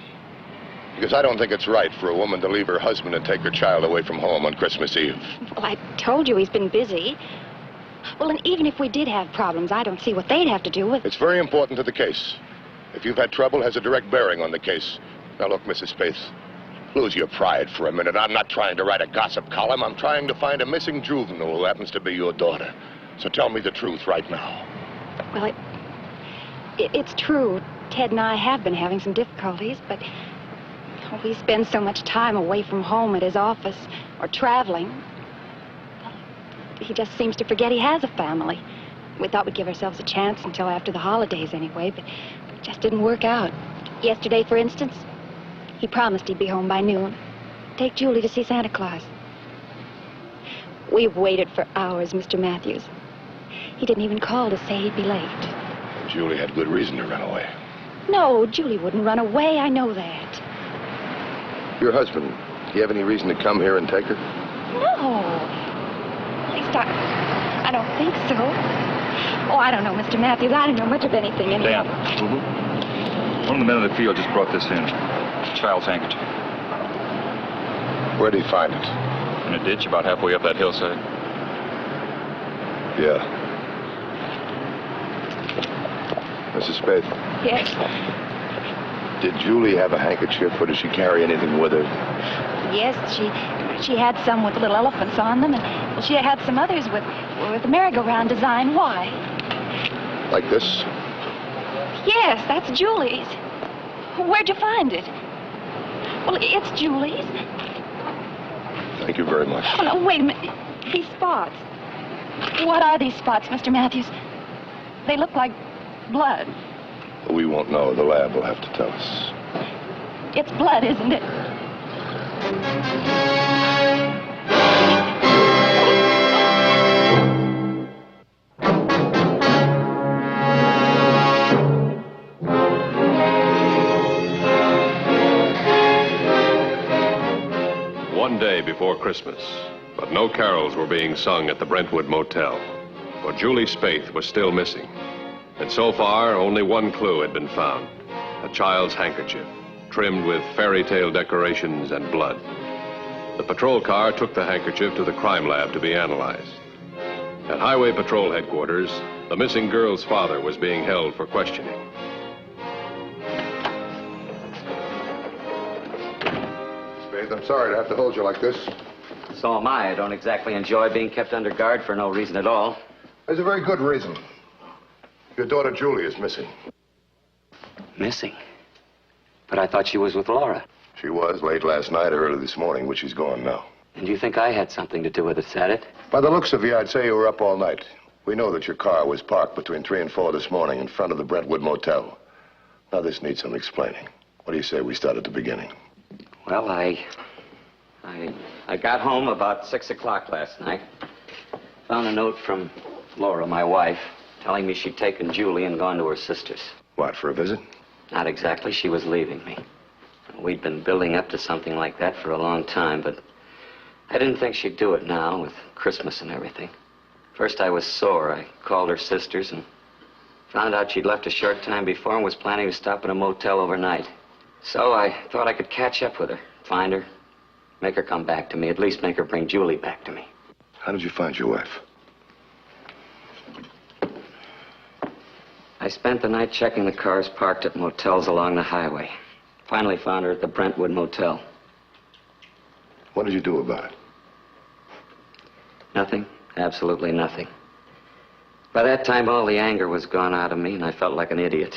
Because I don't think it's right for a woman to leave her husband and take her child away from home on Christmas Eve. Well, I told you he's been busy. Well, and even if we did have problems, I don't see what they'd have to do with... It's very important to the case. If you've had trouble, it has a direct bearing on the case. Now, look, Mrs. Spade, lose your pride for a minute. I'm not trying to write a gossip column. I'm trying to find a missing juvenile who happens to be your daughter. So tell me the truth right now. Well, it's true. Ted and I have been having some difficulties, but we spend so much time away from home at his office or traveling. He just seems to forget he has a family. We thought we'd give ourselves a chance until after the holidays anyway, but it just didn't work out. Yesterday, for instance, he promised he'd be home by noon. Take Julie to see Santa Claus. We've waited for hours, Mr. Matthews. He didn't even call to say he'd be late. Julie had good reason to run away. No, Julie wouldn't run away. I know that. Your husband, do you have any reason to come here and take her? No. At least I don't think so. Oh, I don't know, Mr. Matthews. I don't know much of anything anyhow. Dan. One of the men in the field just brought this in. Child's handkerchief. Where'd he find it? In a ditch about halfway up that hillside. Yeah. Mrs. Spade. Yes? Did Julie have a handkerchief, or did she carry anything with her? Yes, she had some with little elephants on them, and she had some others with the merry-go-round design. Why? Like this? Yes, that's Julie's. Where'd you find it? Well, it's Julie's. Thank you very much. Oh, no, wait a minute. These spots. What are these spots, Mr. Matthews? They look like blood. We won't know. The lab will have to tell us. It's blood, isn't it? One day before Christmas, but no carols were being sung at the Brentwood Motel, for Julie Spaeth was still missing. And so far, only one clue had been found: a child's handkerchief, trimmed with fairy tale decorations and blood. The patrol car took the handkerchief to the crime lab to be analyzed. At Highway Patrol headquarters, the missing girl's father was being held for questioning. Spade, I'm sorry to have to hold you like this. So am I. I don't exactly enjoy being kept under guard for no reason at all. There's a very good reason. Your daughter Julie is missing. Missing? But I thought she was with Laura. She was late last night or early this morning, but she's gone now. And you think I had something to do with it, Sadet? By the looks of you, I'd say you were up all night. We know that your car was parked between 3 and 4 this morning in front of the Brentwood Motel. Now, this needs some explaining. What do you say we start at the beginning? Well, I got home about 6 o'clock last night. Found a note from Laura, my wife, telling me she'd taken Julie and gone to her sister's. What, for a visit? Not exactly. She was leaving me. We'd been building up to something like that for a long time, but I didn't think she'd do it now with Christmas and everything. First, I was sore. I called her sisters, and Found out she'd left a short time before and was planning to stop in a motel overnight. So I thought I could catch up with her, find her, make her come back to me, at least make her bring Julie back to me. How did you find your wife? I spent the night checking the cars parked at motels along the highway. Finally found her at the Brentwood Motel. What did you do about it? Nothing. Absolutely nothing. By that time, all the anger was gone out of me, and I felt like an idiot.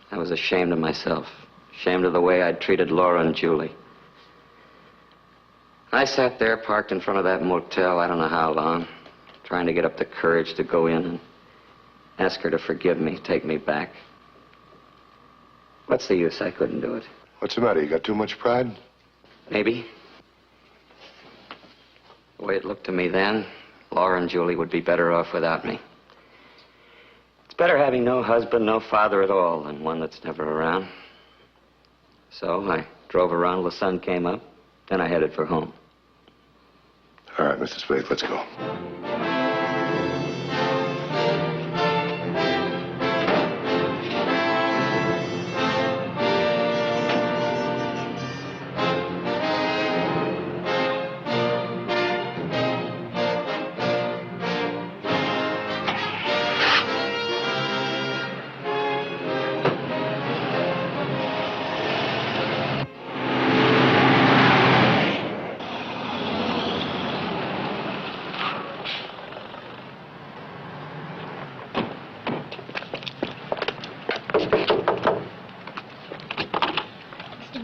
I was ashamed of myself, ashamed of the way I'd treated Laura and Julie. I sat there, parked in front of that motel, I don't know how long, trying to get up the courage to go in and ask her to forgive me, take me back. What's the use? I couldn't do it. What's the matter? You got too much pride? Maybe. The way it looked to me then, Laura and Julie would be better off without me. It's better having no husband, no father at all, than one that's never around. So I drove around till the sun came up. Then I headed for home. All right, Mr. Spade, let's go.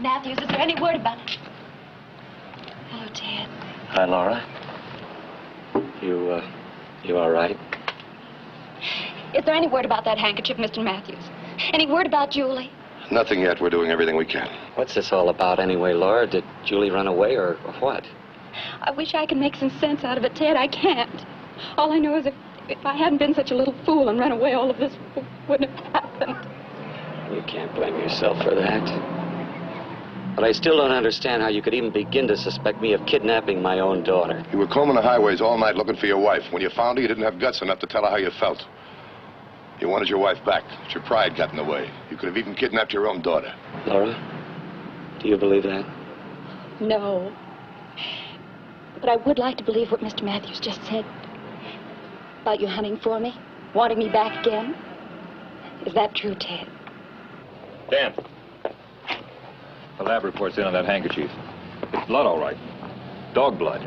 Matthews, is there any word about it? Hello, Ted. Hi, Laura. You all right? Is there any word about that handkerchief, Mr. Matthews? Any word about Julie? Nothing yet. We're doing everything we can. What's this all about anyway, Laura? Did Julie run away or what? I wish I could make some sense out of it, Ted. I can't. All I know is if I hadn't been such a little fool and run away, all of this wouldn't have happened. You can't blame yourself for that. But I still don't understand how you could even begin to suspect me of kidnapping my own daughter. You were combing the highways all night looking for your wife. When you found her, you didn't have guts enough to tell her how you felt. You wanted your wife back, but your pride got in the way. You could have even kidnapped your own daughter. Laura, do you believe that? No. But I would like to believe what Mr. Matthews just said. About you hunting for me, wanting me back again. Is that true, Ted? Dan. The lab report's in on that handkerchief. It's blood, all right. Dog blood.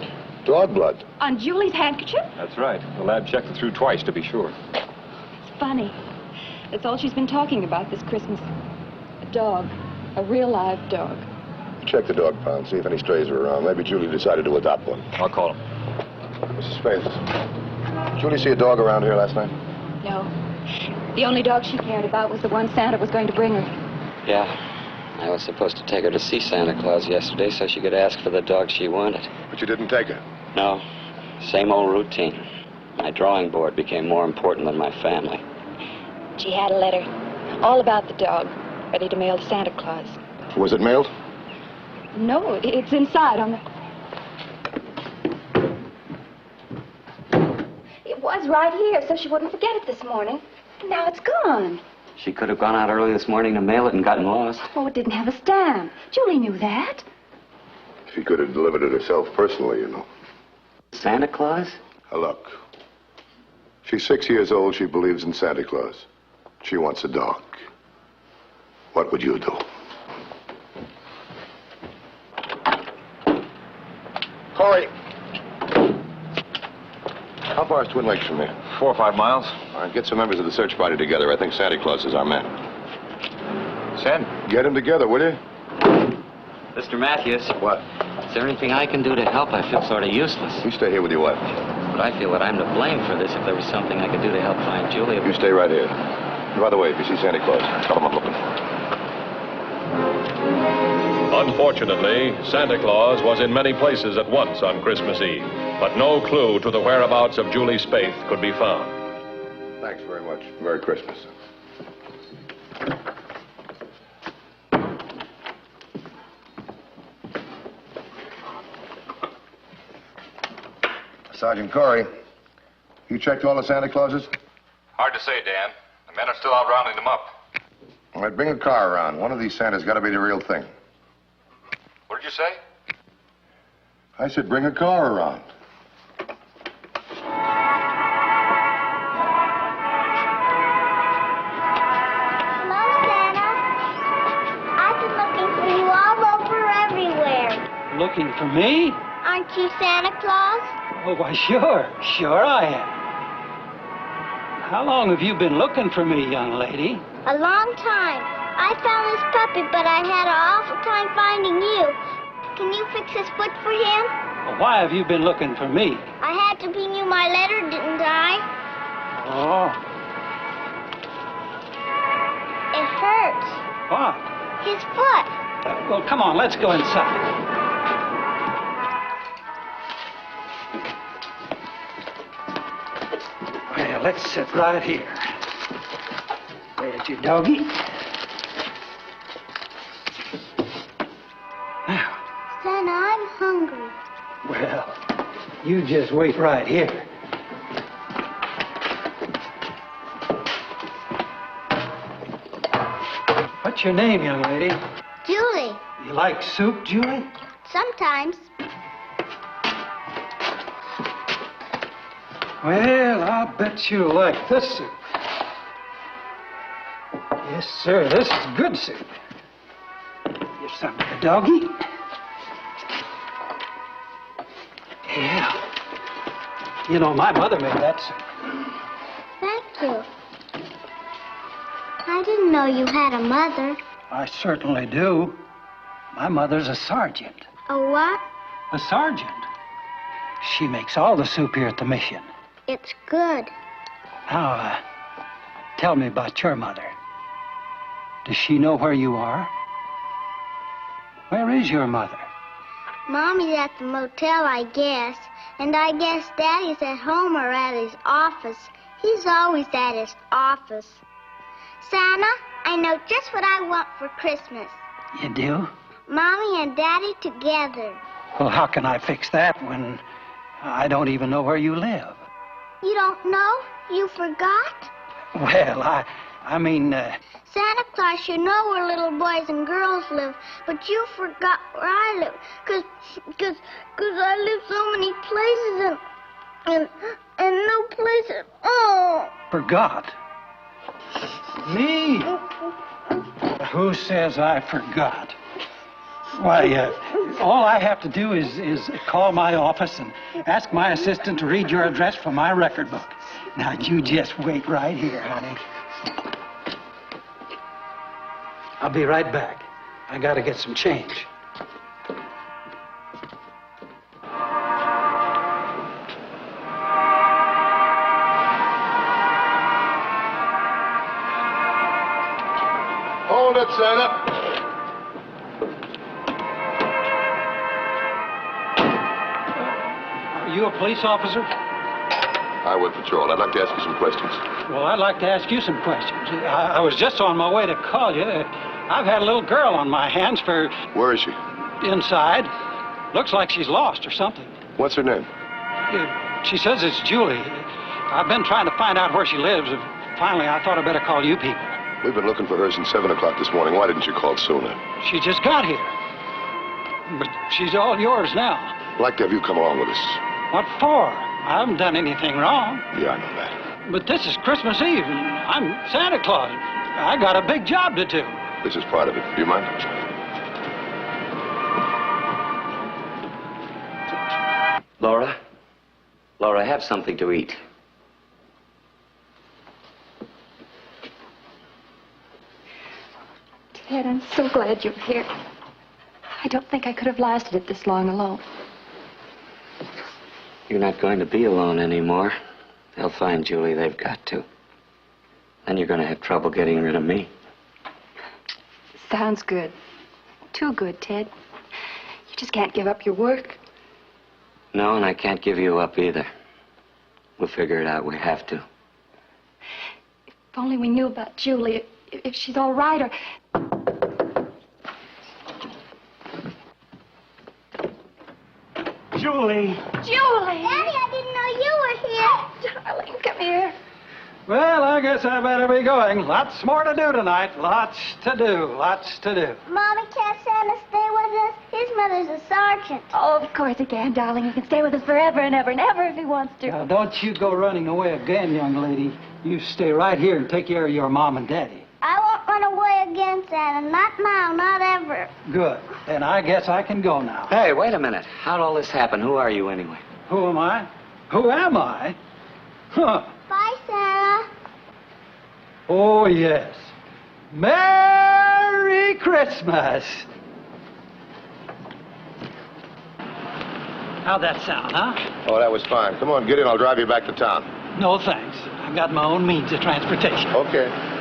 Dog blood? On Julie's handkerchief? That's right. The lab checked it through twice to be sure. It's funny. That's all she's been talking about this Christmas. A dog. A real live dog. Check the dog pound, see if any strays are around. Maybe Julie decided to adopt one. I'll call him. Mrs. Spade, did Julie see a dog around here last night? No. The only dog she cared about was the one Santa was going to bring her. Yeah. I was supposed to take her to see Santa Claus yesterday so she could ask for the dog she wanted. But you didn't take her? No. Same old routine. My drawing board became more important than my family. She had a letter, all about the dog, ready to mail to Santa Claus. Was it mailed? No, it's inside on the... It was right here, so she wouldn't forget it this morning. Now it's gone. She could have gone out early this morning to mail it and gotten lost. Oh, it didn't have a stamp. Julie knew that. She could have delivered it herself personally, you know. Santa Claus? Look. She's 6 years old. She believes in Santa Claus. She wants a dog. What would you do? Corey. How far is Twin Lakes from here? 4 or 5 miles. All right, get some members of the search party together. I think Santa Claus is our man. Send. Get them together, will you? Mr. Matthews. What? Is there anything I can do to help? I feel sort of useless. You stay here with your wife. But I feel that I'm to blame for this if there was something I could do to help find Julie. You stay right here. By the way, if you see Santa Claus, tell him I'm looking. Unfortunately, Santa Claus was in many places at once on Christmas Eve, but no clue to the whereabouts of Julie Spaeth could be found. Thanks very much. Merry Christmas. Sergeant Corey, you checked all the Santa Clauses? Hard to say, Dan. The men are still out rounding them up. All right, bring a car around. One of these Santas got to be the real thing. What did you say? I said bring a car around. Hello, Santa. I've been looking for you all over everywhere. Looking for me? Aren't you Santa Claus? Oh, why, sure. Sure I am. How long have you been looking for me, young lady? A long time. I found this puppy, but I had an awful time finding you. Can you fix his foot for him? Well, why have you been looking for me? I had to bring you my letter, didn't I? Oh, It hurts. what? His foot. Well, come on, let's go inside. Well, let's sit right here. There's your doggy. Now, Santa, I'm hungry. well, you just wait right here. What's your name, young lady? Julie. You like soup, Julie? Sometimes. Well, I'll bet you'll like this soup. Yes, sir, this is good soup. Give some to the doggy. Yeah. You know, my mother made that soup. Thank you. I didn't know you had a mother. I certainly do. My mother's a sergeant. A what? A sergeant. She makes all the soup here at the mission. It's good. Now, tell me about your mother. Does she know where you are? Where is your mother? Mommy's at the motel, I guess. And I guess Daddy's at home or at his office. He's always at his office. Santa, I know just what I want for Christmas. You do? Mommy and Daddy together. Well, how can I fix that when I don't even know where you live? You don't know? You forgot? Well, I mean, Santa Claus, you know where little boys and girls live, but you forgot where I live. Cause I live so many places and no place at all. forgot. Me? Who says I forgot? Why, all I have to do is call my office and ask my assistant to read your address from my record book. Now, you just wait right here, honey. I'll be right back. I gotta get some change. Hold it, Santa. Are you a police officer? Highway Patrol. I'd like to ask you some questions. Well, I'd like to ask you some questions. I was just on my way to call you. I've had a little girl on my hands for... Where is she? Inside. Looks like she's lost or something. What's her name? She says it's Julie. I've been trying to find out where she lives. Finally, I thought I'd better call you people. We've been looking for her since 7 o'clock this morning. Why didn't you call sooner? She just got here. But she's all yours now. I'd like to have you come along with us. What for? I haven't done anything wrong. Yeah, I know that. But this is Christmas Eve, and I'm Santa Claus. I got a big job to do. This is part of it. Do you mind? Laura? Laura, have something to eat. Ted, I'm so glad you're here. I don't think I could have lasted it this long alone. You're not going to be alone anymore. They'll find Julie. They've got to. Then you're going to have trouble getting rid of me. Sounds good. Too good, Ted. You just can't give up your work. No, and I can't give you up either. We'll figure it out. We have to. If only we knew about Julie, if she's all right, or... Julie! Julie! Daddy, I didn't know you were here. Darling, come here. Well, I guess I better be going. Lots more to do tonight. Lots to do. Lots to do. Mommy, can't Santa stay with us? His mother's a sergeant. Oh, of course he can, darling. He can stay with us forever and ever and ever if he wants to. Now, don't you go running away again, young lady. You stay right here and take care of your mom and daddy. I won't run away again, Santa. Not now, not ever. Good. Then I guess I can go now. Hey, wait a minute. How'd all this happen? Who are you anyway? Who am I? Who am I? Huh. Bye, Santa. Oh, yes. Merry Christmas. How'd that sound, huh? Oh, that was fine. Come on, get in. I'll drive you back to town. No, thanks. I've got my own means of transportation. Okay.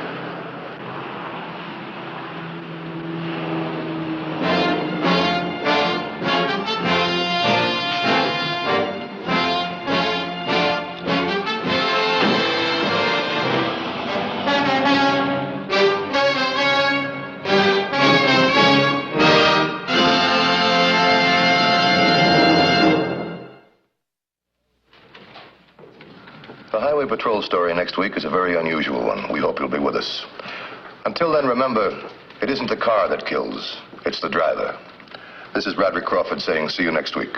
The Highway Patrol story next week is a very unusual one. We hope you'll be with us. Until then, remember, it isn't the car that kills, it's the driver. This is Bradley Crawford saying see you next week.